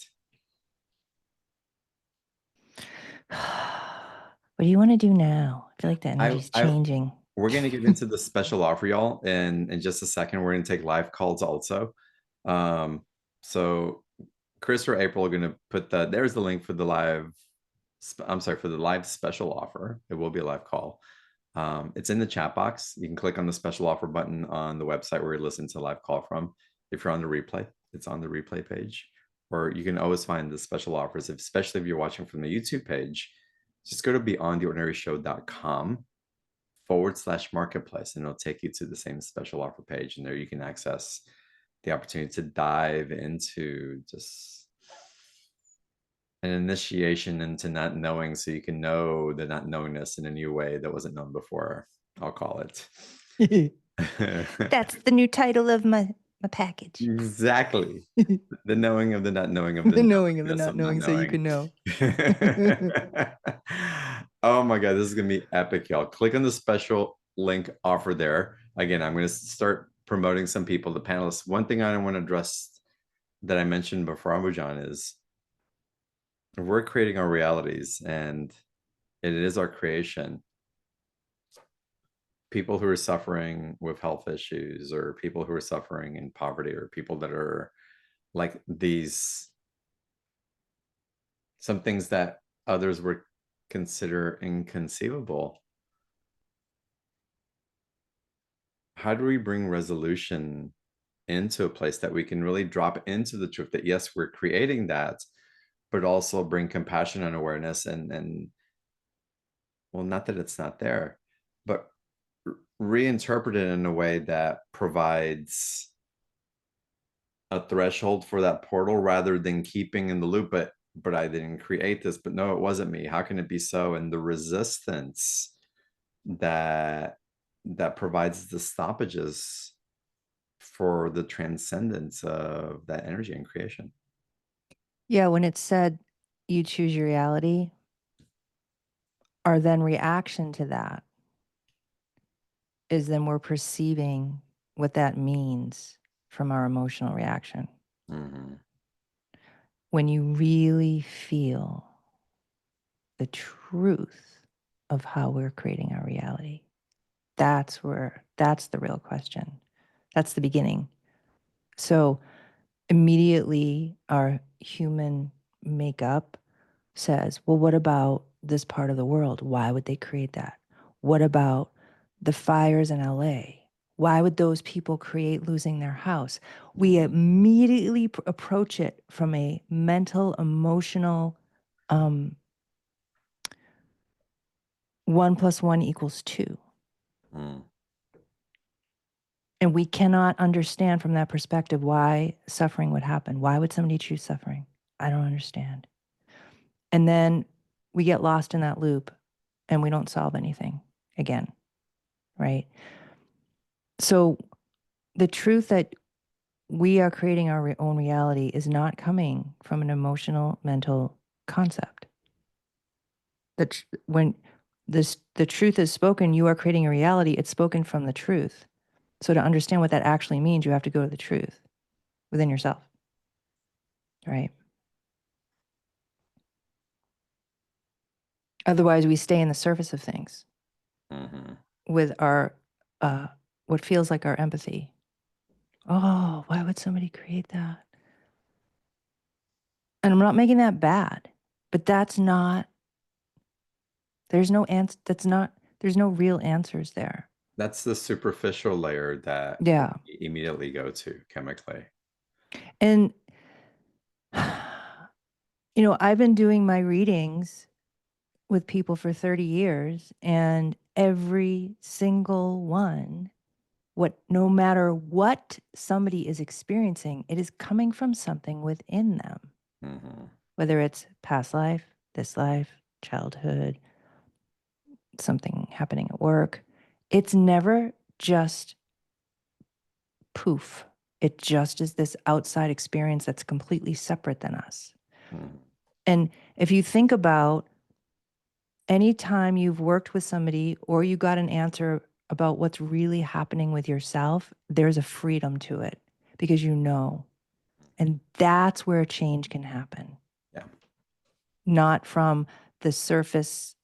What do you want to do now? I feel like the energy's I changing. we're gonna get into the special offer, y'all, and in just a second. We're gonna take live calls also. So Chris or April are gonna put there's the link for the live. I'm sorry, for the live special offer. It will be a live call. It's in the chat box. You can click on the special offer button on the website where you listen to live call from. If you're on the replay, it's on the replay page. Or you can always find the special offers, especially if you're watching from the YouTube page. Just go to beyondtheordinaryshow.com/marketplace, and it'll take you to the same special offer page. And there you can access the opportunity to dive into just an initiation into not knowing so you can know the not knowingness in a new way that wasn't known before, I'll call it. That's the new title of my package. Exactly. The knowing of the not knowing of the The knowing of the knowingness not of not knowing so you knowing. can know. Oh my God, this is going to be epic, y'all. Click on the special link offer there. Again, I'm going to start promoting some people, the panelists. One thing I want to address that I mentioned before, Ambujam, is we're creating our realities and it is our creation. People who are suffering with health issues, or people who are suffering in poverty, or people that are like these, some things that others would consider inconceivable. How do we bring resolution into a place that we can really drop into the truth that yes, we're creating that, but also bring compassion and awareness, and well, not that it's not there, but reinterpret it in a way that provides a threshold for that portal rather than keeping in the loop. But I didn't create this, but no, it wasn't me. How can it be so? And the resistance that provides the stoppages for the transcendence of that energy and creation. Yeah, when it's said you choose your reality, our then reaction to that is then we're perceiving what that means from our emotional reaction. Mm-hmm. When you really feel the truth of how we're creating our reality, that's the real question. That's the beginning. So immediately our human makeup says, well, what about this part of the world? Why would they create that? What about the fires in LA? Why would those people create losing their house? We Mm-hmm. immediately approach it from a mental, emotional, 1 + 1 = 2. Mm-hmm. And we cannot understand from that perspective why suffering would happen. Why would somebody choose suffering? I don't understand. And then we get lost in that loop and we don't solve anything again, right? So the truth that we are creating our own reality is not coming from an emotional, mental concept. That when the truth is spoken, you are creating a reality. It's spoken from the truth. So to understand what that actually means, you have to go to the truth within yourself, right? Otherwise, we stay in the surface of things Mm-hmm. with our what feels like our empathy. Oh, why would somebody create that? And I'm not making that bad, but that's not, there's no answer. That's not, there's no real answers there. That's the superficial layer that Yeah. we immediately go to chemically. And, I've been doing my readings with people for 30 years, and every single one, no matter what somebody is experiencing, it is coming from something within them, Mm-hmm. whether it's past life, this life, childhood, something happening at work. It's never just poof. It just is this outside experience that's completely separate than us. Mm-hmm. And if you think about any time you've worked with somebody or you got an answer about what's really happening with yourself, there's a freedom to it because you know. And that's where change can happen, Yeah. not from the surface.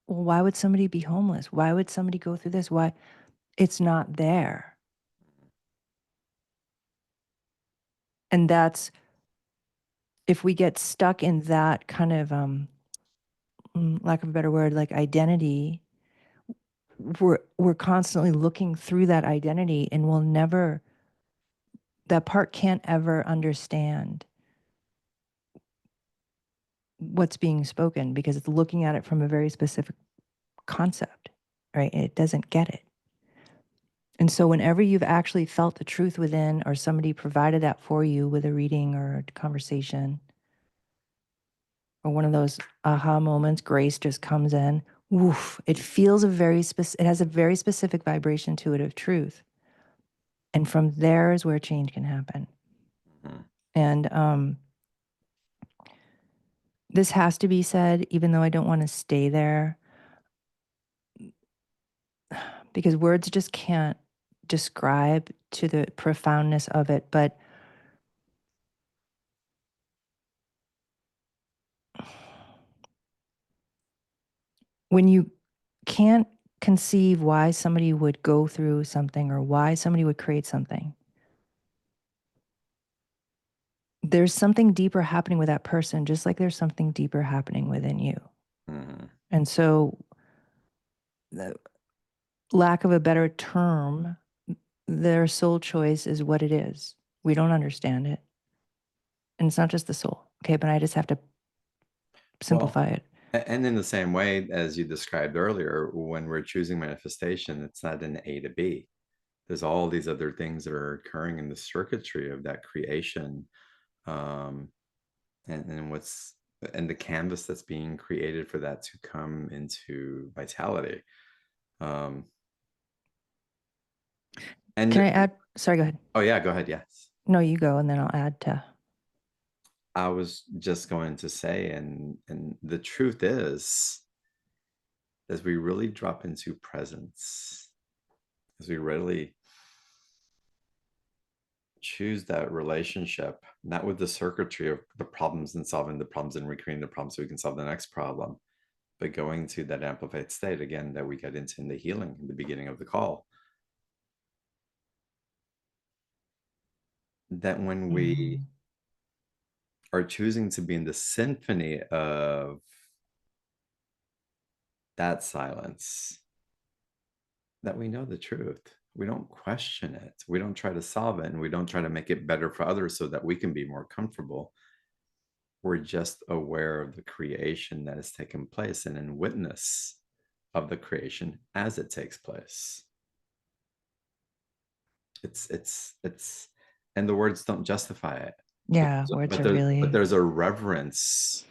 Well, why would somebody be homeless? Why would somebody go through this? Why? It's not there. And that's if we get stuck in that kind of lack of a better word, like identity, we're constantly looking through that identity and we'll never that part can't ever understand what's being spoken because it's looking at it from a very specific concept, right? It doesn't get it. And so whenever you've actually felt the truth within or somebody provided that for you with a reading or a conversation or one of those aha moments, grace just comes in, woof, it feels it has a very specific vibration to it of truth. And from there is where change can happen. Mm-hmm. And this has to be said, even though I don't want to stay there, because words just can't describe to the profoundness of it. But when you can't conceive why somebody would go through something or why somebody would create something, there's something deeper happening with that person, just like there's something deeper happening within you. Mm-hmm. And so, the lack of a better term, their soul choice is what it is. We don't understand it. And it's not just the soul. Okay, but I just have to Well, simplify it. and in the same way as you described earlier, when we're choosing manifestation, it's not an A to B. There's all these other things that are occurring in the circuitry of that creation, um, and what's and the canvas that's being created for that to come into vitality. Um, Can and I add? Sorry, go ahead. oh yeah, go ahead. Yes, No, you go, and then I'll add to. I was just going to say, and the truth is, as we really drop into presence, as we really choose that relationship, not with the circuitry of the problems and solving the problems and recreating the problem so we can solve the next problem, but going to that amplified state again that we get into in the healing in the beginning of the call. That when we Mm, are choosing to be in the symphony of that silence, that we know the truth. We don't question it. We don't try to solve it and we don't try to make it better for others so that we can be more comfortable. We're just aware of the creation that has taken place and in witness of the creation as it takes place. It's and the words don't justify it, but yeah, words but are there's but really. there's a reverence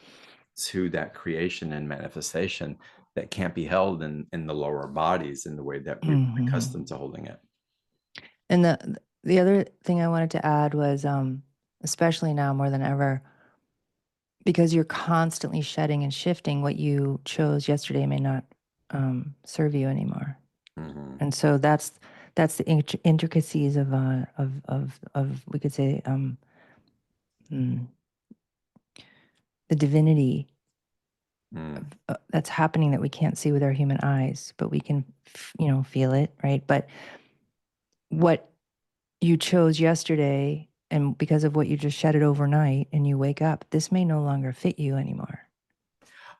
to that creation and manifestation that can't be held in the lower bodies in the way that we're Mhm. accustomed to holding it. And the other thing I wanted to add was, especially now more than ever, because you're constantly shedding and shifting, what you chose yesterday may not serve you anymore. Mm-hmm. And so that's the intricacies of we could say mm, the divinity Mm. that's happening that we can't see with our human eyes, but we can feel it, right? But what you chose yesterday, and because of what you just shedded overnight, and you wake up, this may no longer fit you anymore.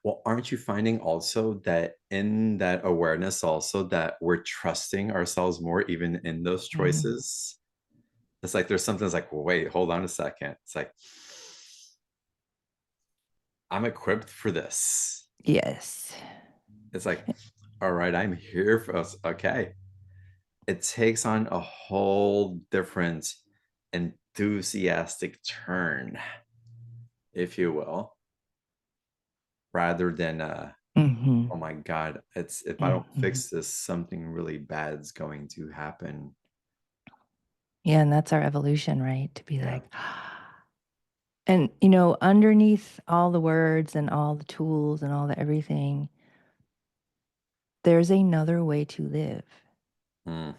Well, aren't you finding also that in that awareness, also that we're trusting ourselves more, even in those Mhm. choices? It's like there's something that's like, well, wait, hold on a second. It's like, I'm equipped for this. Yes. It's like, all right, I'm here for us. Okay. It takes on a whole different enthusiastic turn, if you will, rather than Hmm. oh my God, it's if I don't Hmm. fix this, something really bad's going to happen. Yeah, and that's our evolution, right? To be Yeah. like, And, underneath all the words and all the tools and all the everything, there's another way to live. Mm,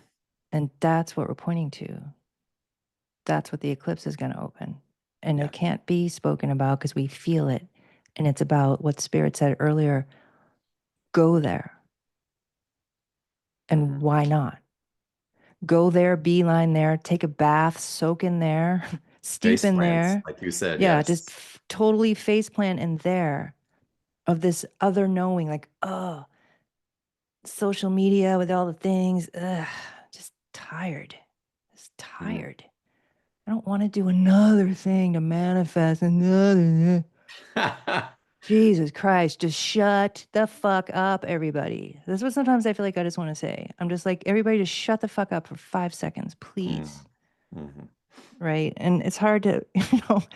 And that's what we're pointing to. That's what the eclipse is going to open. And yeah. it can't be spoken about because we feel it. And it's about what Spirit said earlier, go there. And Hmm. why not? Go there, beeline there, take a bath, soak in there, steep Face in plants, there. like you said, Yeah, just yes. totally face plant in there of this other knowing, like, oh, social media with all the things, ugh, just tired. Just Mm. tired. I don't want to do another thing to manifest another. Jesus Christ, just shut the fuck up, everybody. That's what sometimes I feel like I just want to say. I'm just like, everybody just shut the fuck up for 5 seconds, Mm, please. mhm, Right. And it's hard to, I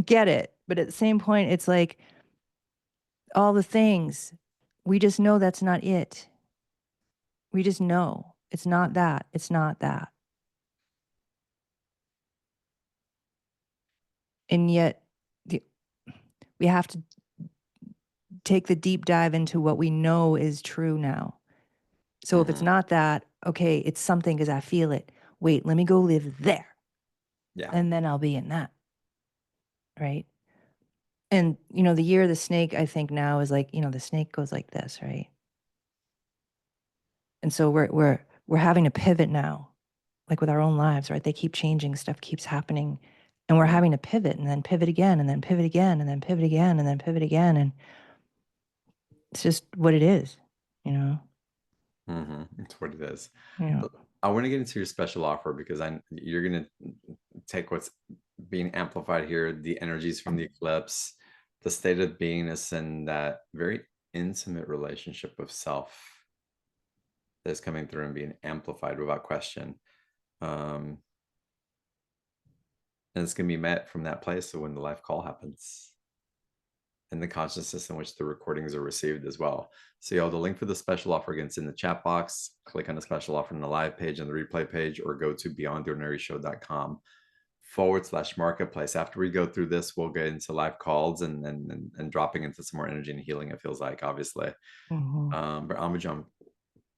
get it. But at the same point, it's like all the things, we just know that's not it. We just know it's not that. It's not that. And yet, the, we have to take the deep dive into what we know is true now. So if it's mhm. not that, okay, it's something because I feel it. Wait, let me go live there. Yeah. And then I'll be in that. Right. And, the year of the snake, I think now is like, the snake goes like this, right? And so we're having to pivot now, like with our own lives, right? They keep changing, stuff keeps happening. And we're Mm, having to pivot and then pivot again and then pivot again and then pivot again and then pivot again. And it's just what it is, you know? That's what it is. Yeah. But I want to get into your special offer because you're gonna take what's being amplified here, the energies from the eclipse, the state of beingness, and that very intimate relationship of self that's coming through and being amplified without question. Um, and it's gonna be met from that place of when the life call happens and the consciousness in which the recordings are received as well. So, y'all, the link for the special offer again is in the chat box. Click on the special offer on the live page and the replay page, or go to beyondtheordinaryshow.com/marketplace. After we go through this, we'll get into live calls and dropping into some more energy and healing, it feels like, obviously. Hmm. But Ambujam,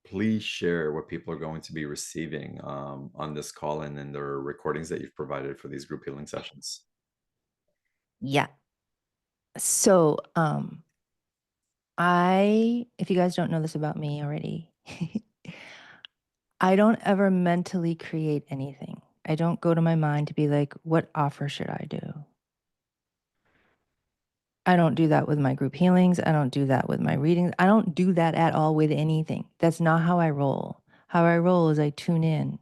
please share what people are going to be receiving on this call and in the recordings that you've provided for these group healing sessions. Yeah. So, if you guys don't know this about me already, I don't ever mentally create anything. I don't go to my mind to be like, what offer should I do? I don't do that with my group healings. I don't do that with my readings. I don't do that at all with anything. That's not how I roll. How I roll is I tune in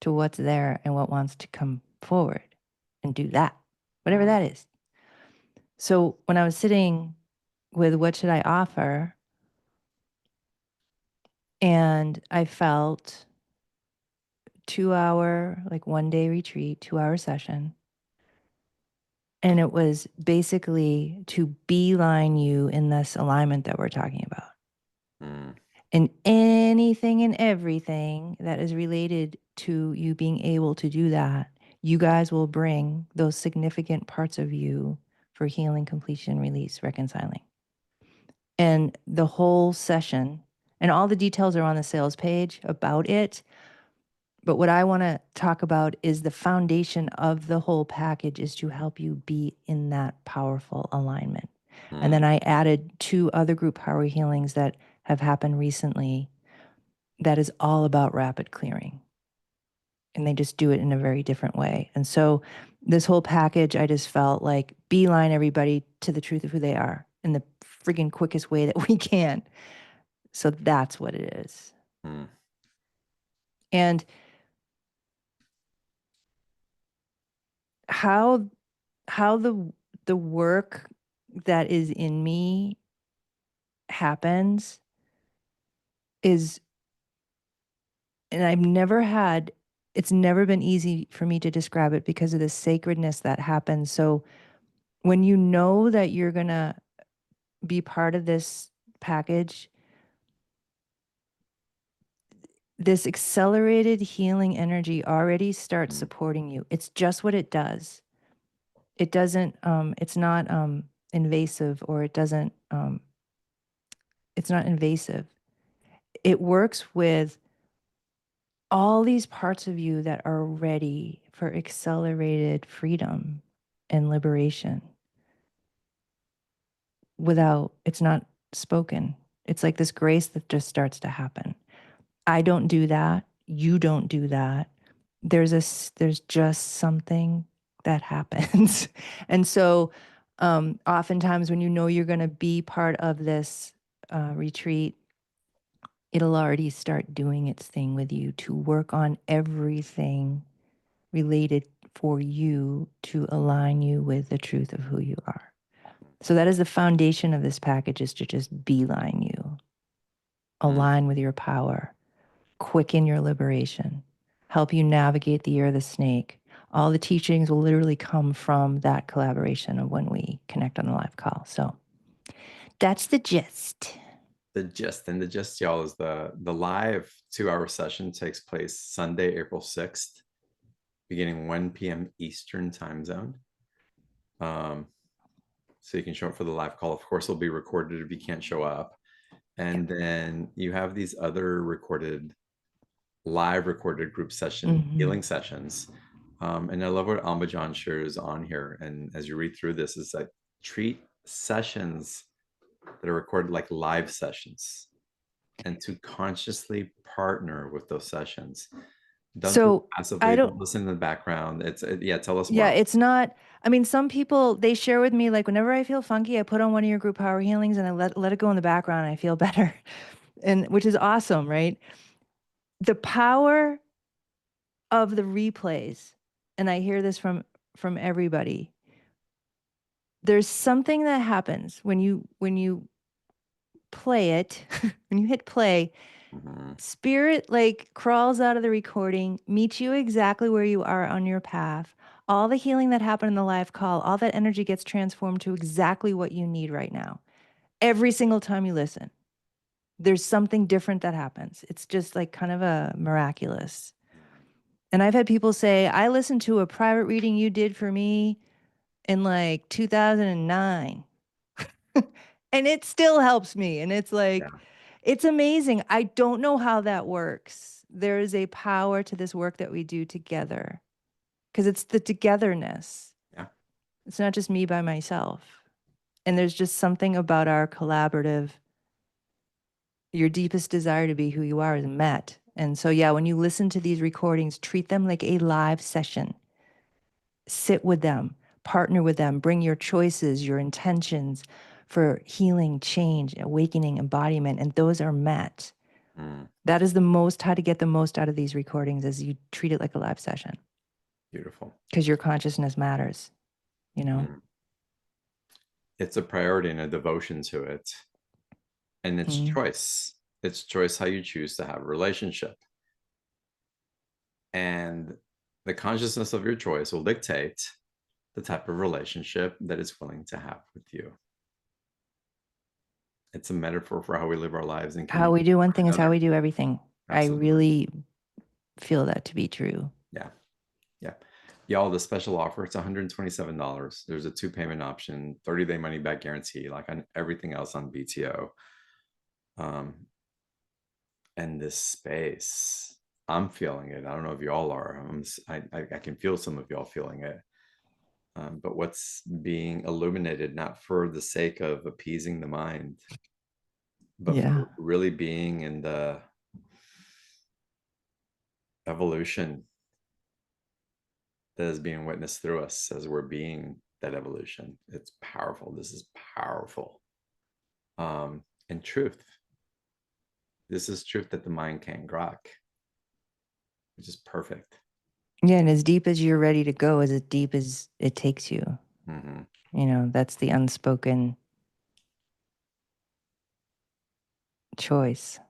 to what's there and what wants to come forward and do that, whatever Mm, that is. So when I was sitting with what should I offer, and I felt 2 hour, like 1 day retreat, 2 hour session. And it was basically to beeline you in this alignment that we're talking about. mm, And anything and everything that is related to you being able to do that, you guys will bring those significant parts of you for healing, completion, release, reconciling. And the whole session, and all the details are on the sales page about it. But what I want to talk about is the foundation of the whole package is to help you be in that powerful alignment. And then mm, I added 2 other group power healings that have happened recently that is all about rapid clearing. And they just do it in a very different way. And so this whole package, I just felt like beeline everybody to the truth of who they are in the friggin' quickest way that we can. So that's what it is. mm, And how the work that is in me happens is, and it's never been easy for me to describe it because of the sacredness that happens. So when you know that you're going to be part of this package, this accelerated healing energy already starts mm, supporting you. It's just what it does. It doesn't, it's not invasive, or it's not invasive. It works with all these parts of you that are ready for accelerated freedom and liberation without, it's not spoken. It's like this grace that just starts to happen. I don't do that. You don't do that. There's just something that happens. And so oftentimes when you know you're going to be part of this retreat, it'll already start doing its thing with you to work on everything related for you to align you with the truth of who you are. So that is the foundation of this package, is to just beeline you, Mm. align with your power, quicken your liberation, help you navigate the year of the snake. All the teachings will literally come from that collaboration of when we connect on the live call. So that's the gist. The gist, y'all, is the live 2 hour session takes place Sunday, April 6th, beginning 1 p.m. Eastern time zone. So you can show up for the live call. Of course, it'll be recorded if you can't show up. And then you have these other live recorded group session healing sessions. And I love what Ambujam shares on here. And as you read through this, is like treat sessions that are recorded like live sessions, and to consciously partner with those sessions. Don't do it So I passively. don't, Don't listen in the background. Yeah. Tell us yeah, more. it's not, I mean, some people, they share with me, like, whenever I feel funky, I put on one of your group power healings and I let it go in the background and I feel better. And which is awesome, right? The power of the replays, and I hear this from everybody. There's something that happens when you play it, when you hit play, Mm-hmm. spirit like crawls out of the recording, meets you exactly where you are on your path. All the healing that happened in the live call, all that energy gets transformed to exactly what you need right now. Every single time you listen, there's something different that happens. It's just like kind of a miraculous. And I've had people say, I listened to a private reading you did for me in like 2009. And it still helps me. And it's Yeah. like, it's amazing. I don't know how that works. There is a power to this work that we do together because it's the togetherness. Yeah. It's not just me by myself. And there's just something about our collaborative, your deepest desire to be who you are is met. And so, yeah, when you listen to these recordings, treat them like a live session. Sit with them, partner with them, bring your choices, your intentions for healing, change, awakening, embodiment, and those are met. Mm. That is the most, how to get the most out of these recordings, is you treat it like a live session Beautiful. because your consciousness matters, you know? Mm. It's a priority and a devotion to it. And it's Mm. choice. It's choice how you choose to have a relationship. And the consciousness of your choice will dictate the type of relationship that it's willing to have with you. It's a metaphor for how we live our lives and How communicate we do one with thing one is how another. we do everything. I Absolutely. really feel that to be true. Yeah. Yeah. Y'all, the special offer, it's $127. There's a 2 payment option, 30-day money back guarantee, like on everything else on BTO. And this space, I'm feeling it. I don't know if y'all are. I can feel some of y'all feeling it. But what's being illuminated, not for the sake of appeasing the mind, but Yeah. for really being in the evolution that is being witnessed through us as we're being that evolution. It's powerful. This is powerful. And truth. This is truth that the mind can't grok, which is perfect. Yeah. And as deep as you're ready to go, as deep as it takes you, Mm-hmm. you know, that's the unspoken choice,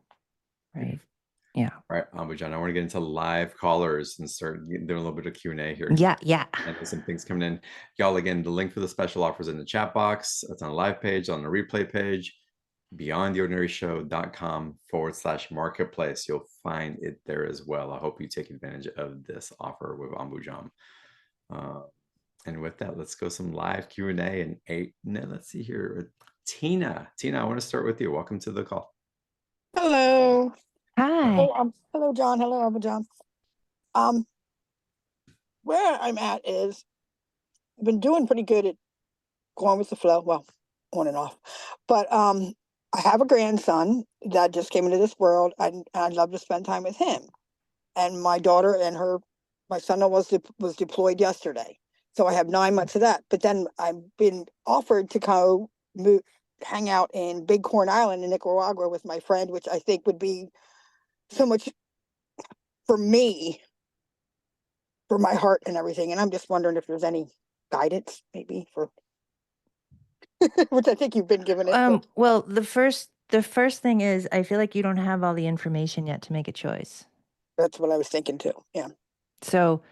right? Beautiful. Yeah. All right, Ambujam, I want to get into live callers and start doing a little bit of Q&A here. Yeah. Yeah. I know some things coming in. Y'all, again, the link for the special offers in the chat box. It's on a live page, on the replay page, beyondtheordinaryshow.com/marketplace. You'll find it there as well. I hope you take advantage of this offer with Ambujam. And with that, let's go some live Q&A and eight. No, let's see here. Tina, I want to start with you. Welcome to the call. Hello. Hi. Hello, John. Hello, Ambujam. Where I'm at is I've been doing pretty good at going with the flow. Well, on and off. But I have a grandson that just came into this world, and I'd love to spend time with him. And my daughter and my son was deployed yesterday, so I have 9 months of that. But then I've been offered to go hang out in Bighorn Island in Nicaragua with my friend, which I think would be so much for me, for my heart and everything. And I'm just wondering if there's any guidance, maybe for which I think you've been given it. But Well, the first thing is I feel like you don't have all the information yet to make a choice. that's what I was thinking too. Yeah. So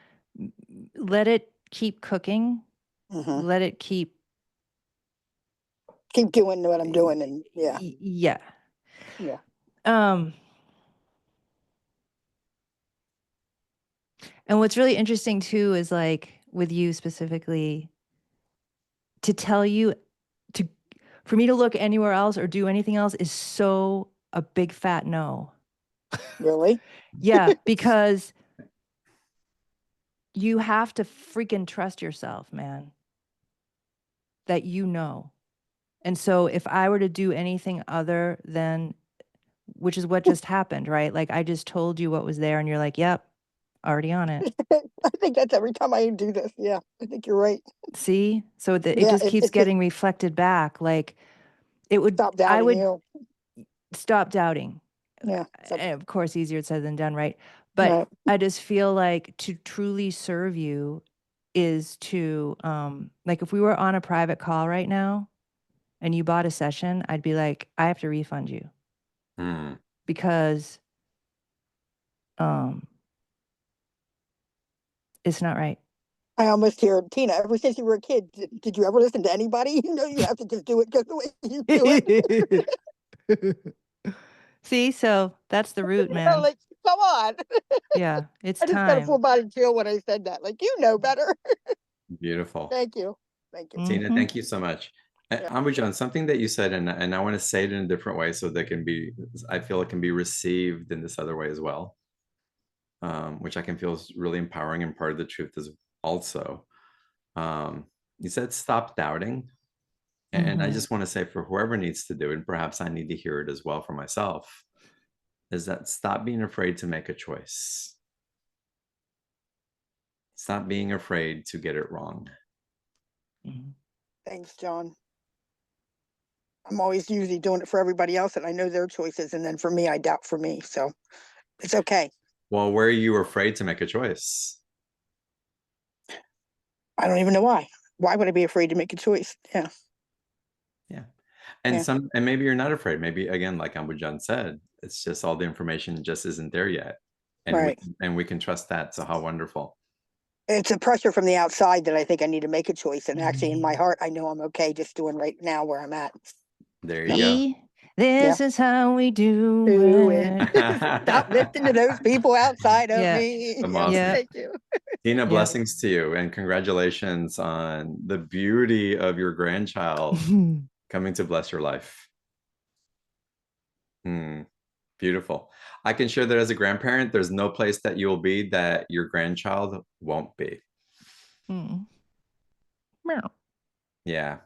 let it keep cooking. Hmm. Let it keep Doing what I'm doing, and yeah. Yeah. Yeah. And what's really interesting too is like with you specifically, to tell you for me to look anywhere else or do anything else is so a big fat no. Really? Yeah, because you have to freaking trust yourself, man. That you know. And so if I were to do anything other than, which is what just happened, right? Like I just told you what was there and you're like, yep, already on it. I think that's every time I do this. Yeah, I think you're right. See? So it Yeah, just keeps it's just getting reflected back. Like stop I doubting would you. stop doubting. Yeah. So, And of course, easier said than done, right? But right. I just feel like to truly serve you is to, like if we were on a private call right now and you bought a session, I'd be like, I have to refund you because it's not right. I almost hear Tina. Ever since you were a kid, did you ever listen to anybody? You know, you have to just do it just the way you do it. See, so that's the root, You know, man. like, come on. Yeah, it's I just got a full time. body chill when I said that. Like, you know better. Beautiful. Thank you. Thank you. Tina, Hmm. thank you so much. Yeah. Ambujan, something that you said, and I want to say it in a different way so that can be, I feel it can be received in this other way as well, which I can feel is really empowering and part of the truth is also. You said stop doubting. And I just want to say for whoever needs to do it, and perhaps I need to hear it as well for myself, is that stop being afraid to make a choice. Stop being afraid to get it wrong. Thanks, John. I'm always usually doing it for everybody else, and I know their choices. And then for me, I doubt for me. So it's okay. Well, where are you afraid to make a choice? I don't even know why. Why would I be afraid to make a choice? Yeah. Yeah. And Yeah. and maybe you're not afraid. Maybe again, like Ambujjan said, it's just all the information just isn't there yet. Right. And we can trust that. So how wonderful. It's a pressure from the outside that I think I need to make a choice. And actually, in my heart, I know I'm okay just doing right now where I'm at. There you go. See, this is how we do Do it. it. Stop listening to those people outside of Yeah. me. Some Yeah. awesome. Thank you. Tina, Yeah. blessings to you and congratulations on the beauty of your grandchild coming to bless your life. Beautiful. I can share that as a grandparent, there's no place that you will be that your grandchild won't be. Meow. Yeah.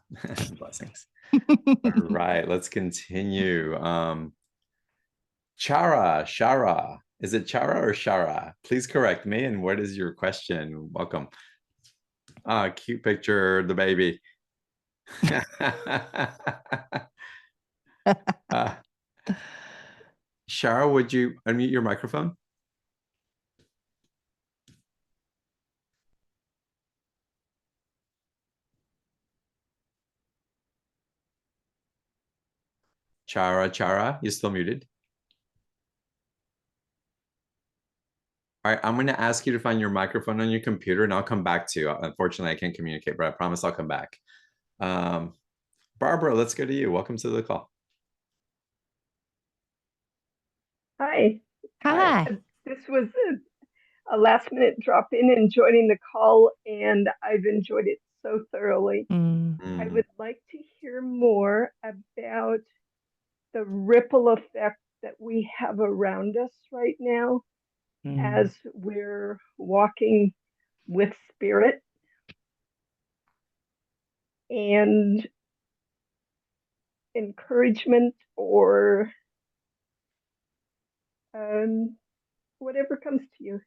Blessings. All right, let's continue. Shara. Is it Chara or Shara? Please correct me. And what is your question? Welcome. Ah, cute picture, the baby. Shara, would you unmute your microphone? Chara, you're still muted. All right, I'm going to ask you to find your microphone on your computer and I'll come back to you. Unfortunately, I can't communicate, but I promise I'll come back. Barbara, let's go to you. Welcome to the call. Hi. Hi. This was a last minute drop in and joining the call, and I've enjoyed it so thoroughly. Mm, I would like to hear more about the ripple effect that we have around us right now as we're walking with spirit, and encouragement or whatever comes to you.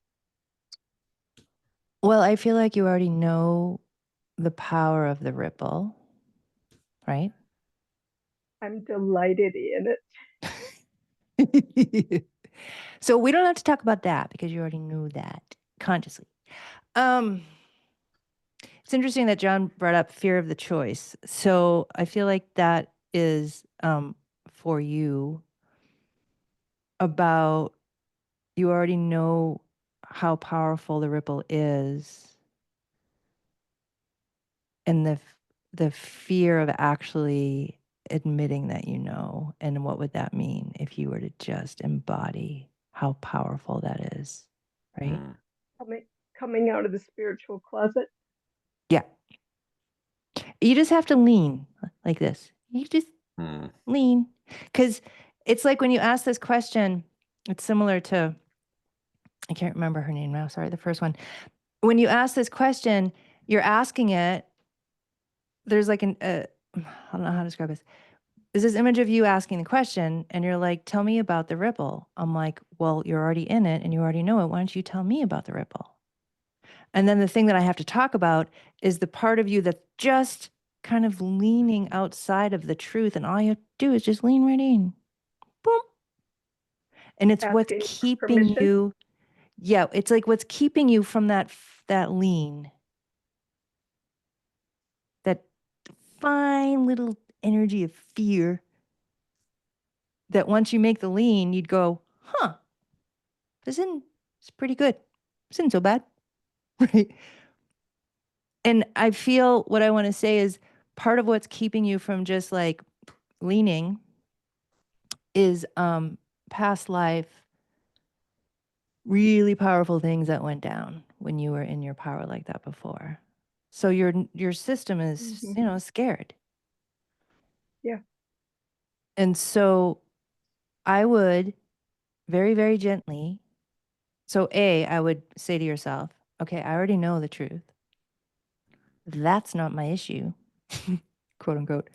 Well, I feel like you already know the power of the ripple, right? I'm delighted in it. So we don't have to talk about that because you already knew that consciously. It's interesting that John brought up fear of the choice. So I feel like that is for you about you already know how powerful the ripple is, and the fear of actually admitting that you know, and what would that mean if you were to just embody how powerful that is, right? coming out of the spiritual closet. Yeah. You just have to lean like this. You just lean. Because it's like when you ask this question, it's similar to, I can't remember her name now. Sorry, the first one. When you ask this question, you're asking it, there's like I don't know how to describe this. There's this image of you asking the question and you're like, tell me about the ripple. I'm like, well, you're already in it and you already know it. Why don't you tell me about the ripple? And then the thing that I have to talk about is the part of you that's just kind of leaning outside of the truth. And all you have to do is just lean right in. Boom. And it's what's Asking for keeping permission. you. Yeah, it's like what's keeping you from that lean. That fine little energy of fear that once you make the lean, you'd go, huh, it's pretty good. This isn't so bad. Right. And I feel what I want to say is part of what's keeping you from just like leaning is past life, really powerful things that went down when you were in your power like that before. So your system is, scared. Yeah. And so I would very, very gently. So I would say to yourself, okay, I already know the truth. That's not my issue, quote unquote.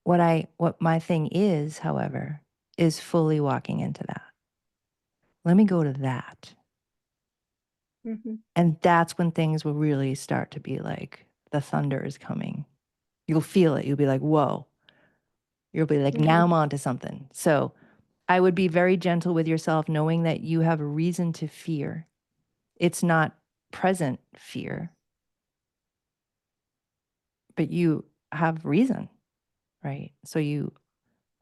What my thing is, however, is fully walking into that. Let me go to that. And that's when things will really start to be like the thunder is coming. You'll feel it. You'll be like, whoa. You'll be like, now I'm on to something. So I would be very gentle with yourself, knowing that you have a reason to fear. It's not present fear, but you have reason, right? So you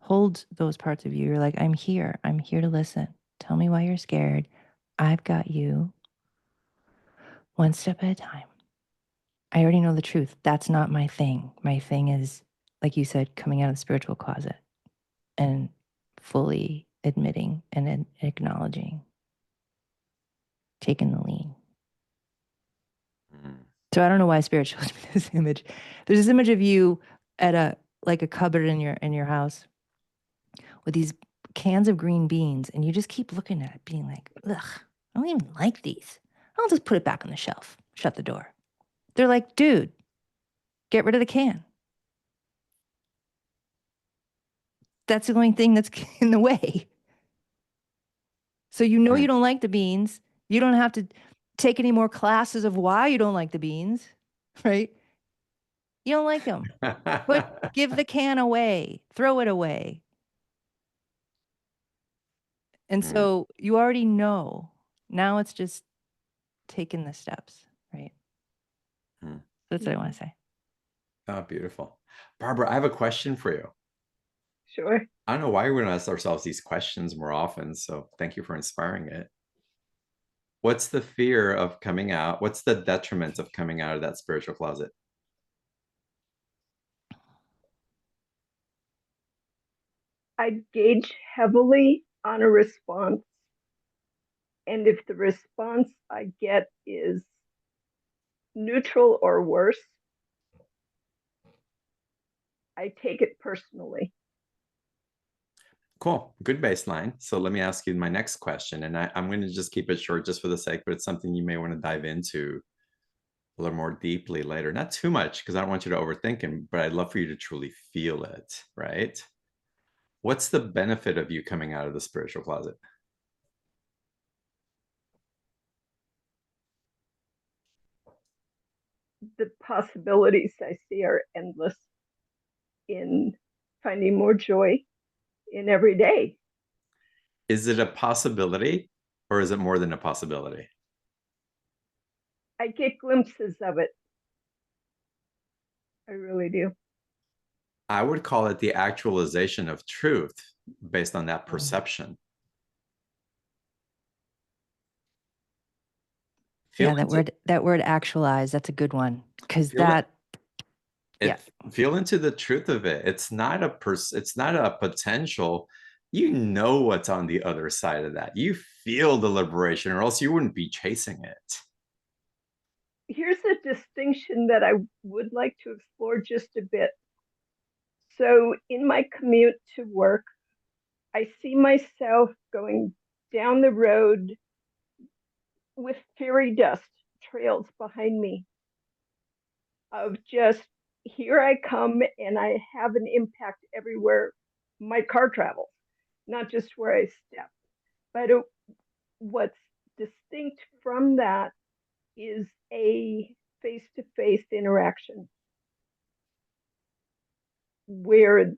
hold those parts of you. You're like, I'm here. I'm here to listen. Tell me why you're scared. I've got you. One step at a time. I already know the truth. That's not my thing. My thing is, like you said, coming out of the spiritual closet and fully admitting and acknowledging, taking the lean. So I don't know why Spirit shows me this image. There's this image of you at a cupboard in your house with these cans of green beans, and you just keep looking at it, being like, ugh, I don't even like these. I'll just put it back on the shelf, shut the door. They're like, dude, get rid of the can. That's the only thing that's in the way. So you don't like the beans. You don't have to take any more classes of why you don't like the beans, right? You don't like them. Give the can away, throw it away. And so you already know. Now it's just taking the steps, right? That's what I want to say. Oh, beautiful. Barbara, I have a question for you. Sure. I don't know why we don't ask ourselves these questions more often, so thank you for inspiring it. What's the fear of coming out? What's the detriment of coming out of that spiritual closet? I gauge heavily on a response. And if the response I get is neutral or worse, I take it personally. Cool. Good baseline. So let me ask you my next question. And I'm going to just keep it short just for the sake, but it's something you may want to dive into a little more deeply later. Not too much, because I don't want you to overthink it, but I'd love for you to truly feel it, right? What's the benefit of you coming out of the spiritual closet? The possibilities I see are endless in finding more joy in every day. Is it a possibility, or is it more than a possibility? I get glimpses of it. I really do. I would call it the actualization of truth based on that perception. Yeah, that word actualize, that's a good one. Because that feel into the truth of it. It's not a potential. You know what's on the other side of that. You feel the liberation, or else you wouldn't be chasing it. Here's a distinction that I would like to explore just a bit. So in my commute to work, I see myself going down the road with fairy dust trails behind me of just, here I come, and I have an impact everywhere my car travels, not just where I step. But what's distinct from that is a face-to-face interaction where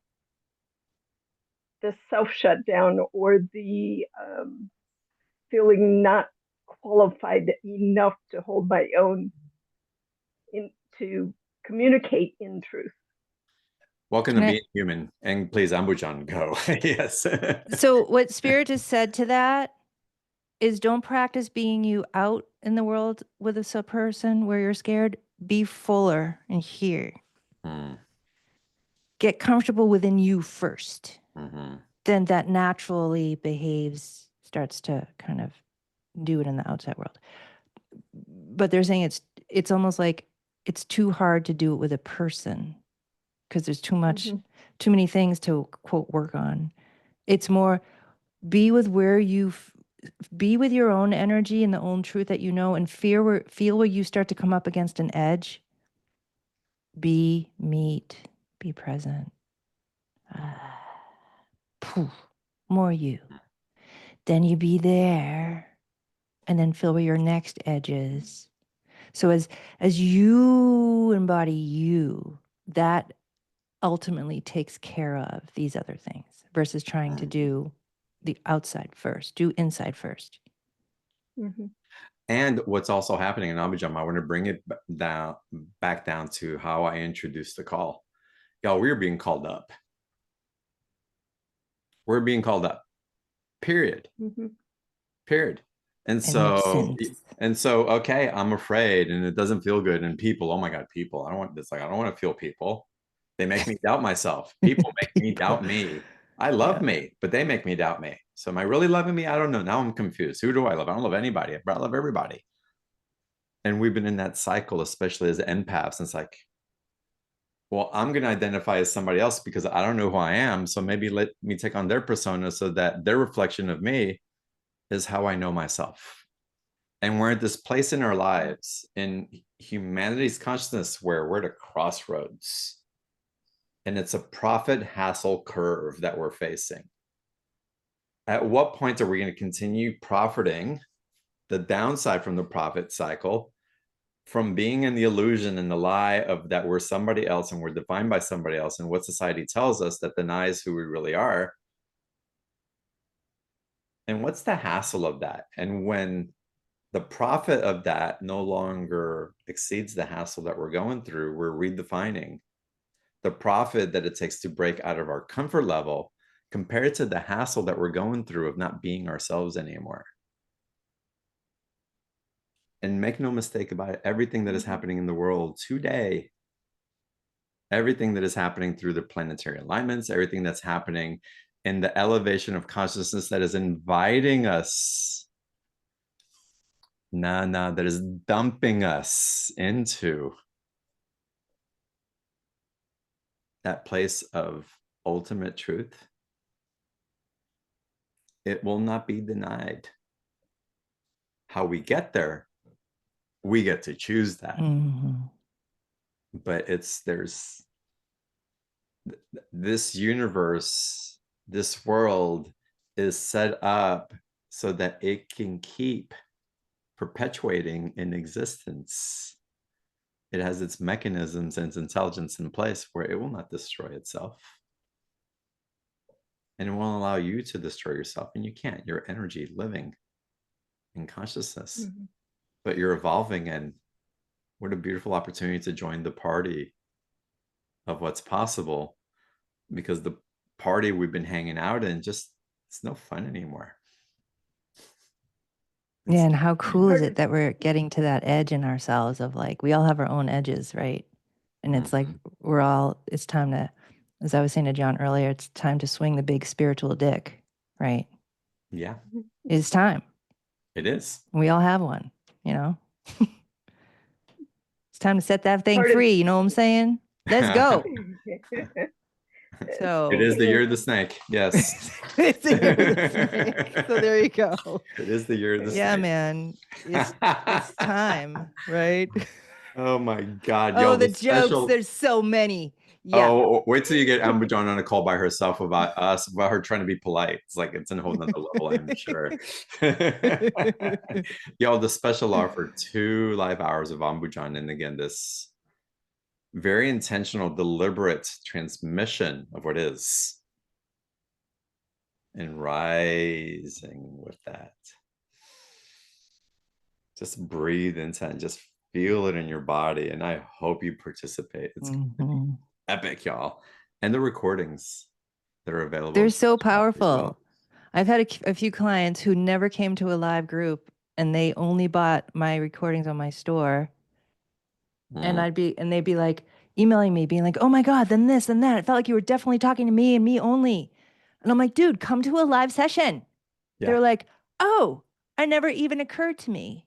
the self-shutdown or the feeling not qualified enough to hold my own to communicate in truth. Welcome to being human. And please, Ambujam, go. Yes. So what Spirit has said to that is, don't practice being you out in the world with a person where you're scared. Be fuller in here. Get comfortable within you first. Then that naturally starts to kind of do it in the outside world. But they're saying it's almost like it's too hard to do it with a person because there's too many things to, quote, work on. It's more be with where be with your own energy and the own truth that you know, and feel where you start to come up against an edge. Be present. More you. Then you be there, and then feel where your next edge is. So as you embody you, that ultimately takes care of these other things versus trying to do the outside first. Do inside first. And what's also happening in Ambujam, I want to bring it back down to how I introduced the call. Y'all, we're being called up. We're being called up. Period. Period. And so, okay, I'm afraid, and it doesn't feel good. And people, oh my God, people, I don't want this. Like, I don't want to feel people. They make me doubt myself. People make me doubt me. I love me, but they make me doubt me. So am I really loving me? I don't know. Now I'm confused. Who do I love? I don't love anybody, but I love everybody. And we've been in that cycle, especially as empaths. And it's like, well, I'm going to identify as somebody else because I don't know who I am. So maybe let me take on their persona so that their reflection of me is how I know myself. And we're at this place in our lives, in humanity's consciousness, where we're at a crossroads. And it's a profit hassle curve that we're facing. At what point are we going to continue profiting the downside from the profit cycle, from being in the illusion and the lie of that we're somebody else and we're defined by somebody else and what society tells us that denies who we really are? And what's the hassle of that? And when the profit of that no longer exceeds the hassle that we're going through, we're redefining the profit that it takes to break out of our comfort level compared to the hassle that we're going through of not being ourselves anymore. And make no mistake about it, everything that is happening in the world today, everything that is happening through the planetary alignments, everything that's happening in the elevation of consciousness that is inviting us that is dumping us into that place of ultimate truth, it will not be denied. How we get there, we get to choose that. But there's this universe, this world is set up so that it can keep perpetuating in existence. It has its mechanisms and its intelligence in place where it will not destroy itself. And it won't allow you to destroy yourself. And you can't. You're energy living in consciousness. But you're evolving, and what a beautiful opportunity to join the party of what's possible, because the party we've been hanging out in it's no fun anymore. Yeah, and how cool is it that we're getting to that edge in ourselves of like, we all have our own edges, right? And it's like, it's time to, as I was saying to John earlier, it's time to swing the big spiritual dick, right? Yeah. It's time. It is. We all have one, you know? It's time to set that thing free, you know what I'm saying? Let's go. So it is the year of the snake. Yes. It's the year of the snake. So there you go. It is the year of the snake. Yeah, man. It's time, right? Oh my God. Oh, the jokes. There's so many. Yeah. Oh, wait till you get Ambujam on a call by herself about us, about her trying to be polite. It's like it's a whole nother level, I'm sure. Y'all, the special offer, 2 live hours of Ambujam. And again, this very intentional, deliberate transmission of what is, and rising with that. Just breathe into it and just feel it in your body. And I hope you participate. It's gonna be epic, y'all. And the recordings that are available. They're so powerful. Well. I've had a few clients who never came to a live group, and they only bought my recordings on my store. And they'd be like emailing me, being like, "Oh my God, then this and that. It felt like you were definitely talking to me and me only." And I'm like, "Dude, come to a live session." Yeah. They're like, "Oh, I never even occurred to me."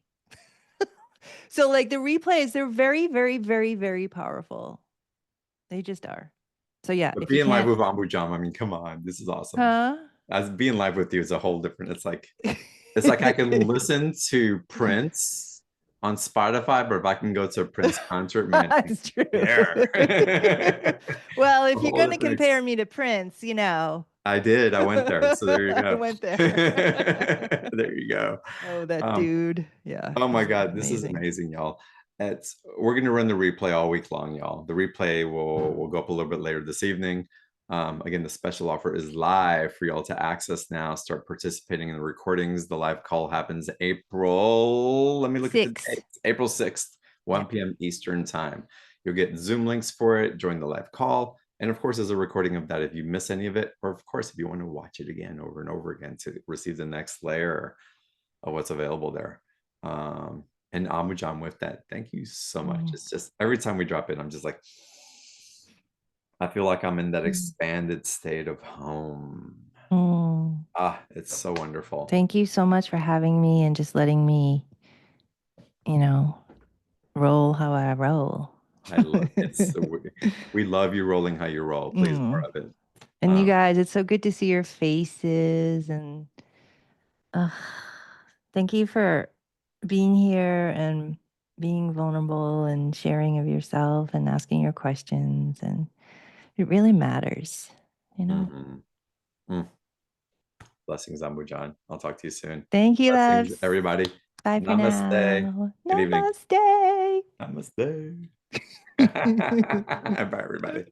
So like the replays, they're very, very, very, very powerful. They just are. So yeah. But being live with Ambujam, I mean, come on, this is awesome. Huh? As being live with you is a whole different, it's like I can listen to Prince on Spotify, but if I can go to a Prince concert, man, that's true. Well, if you're going to compare me to Prince, you know. I did. I went there. So there you go. I went there. There you go. Oh, that dude. Yeah. Oh my God. This is amazing, y'all. We're going to run the replay all week long, y'all. The replay will go up a little bit later this evening. Again, the special offer is live for y'all to access now. Start participating in the recordings. The live call happens April 6th, 1 p.m. Eastern time. You'll get Zoom links for it. Join the live call. And of course, there's a recording of that if you miss any of it, or of course, if you want to watch it again over and over again to receive the next layer of what's available there. And Ambujam with that. Thank you so much. It's just every time we drop it, I'm just like, I feel like I'm in that expanded state of home. It's so wonderful. Thank you so much for having me and just letting me, roll how I roll. I love it. We love you rolling how you roll. Please, more of it. And you guys, it's so good to see your faces, and thank you for being here and being vulnerable and sharing of yourself and asking your questions. And it really matters, Blessings, Ambujam. I'll talk to you soon. Thank you, Blessings, loves. everybody. Bye for now. Good evening. Namaste. Namaste. Bye, everybody.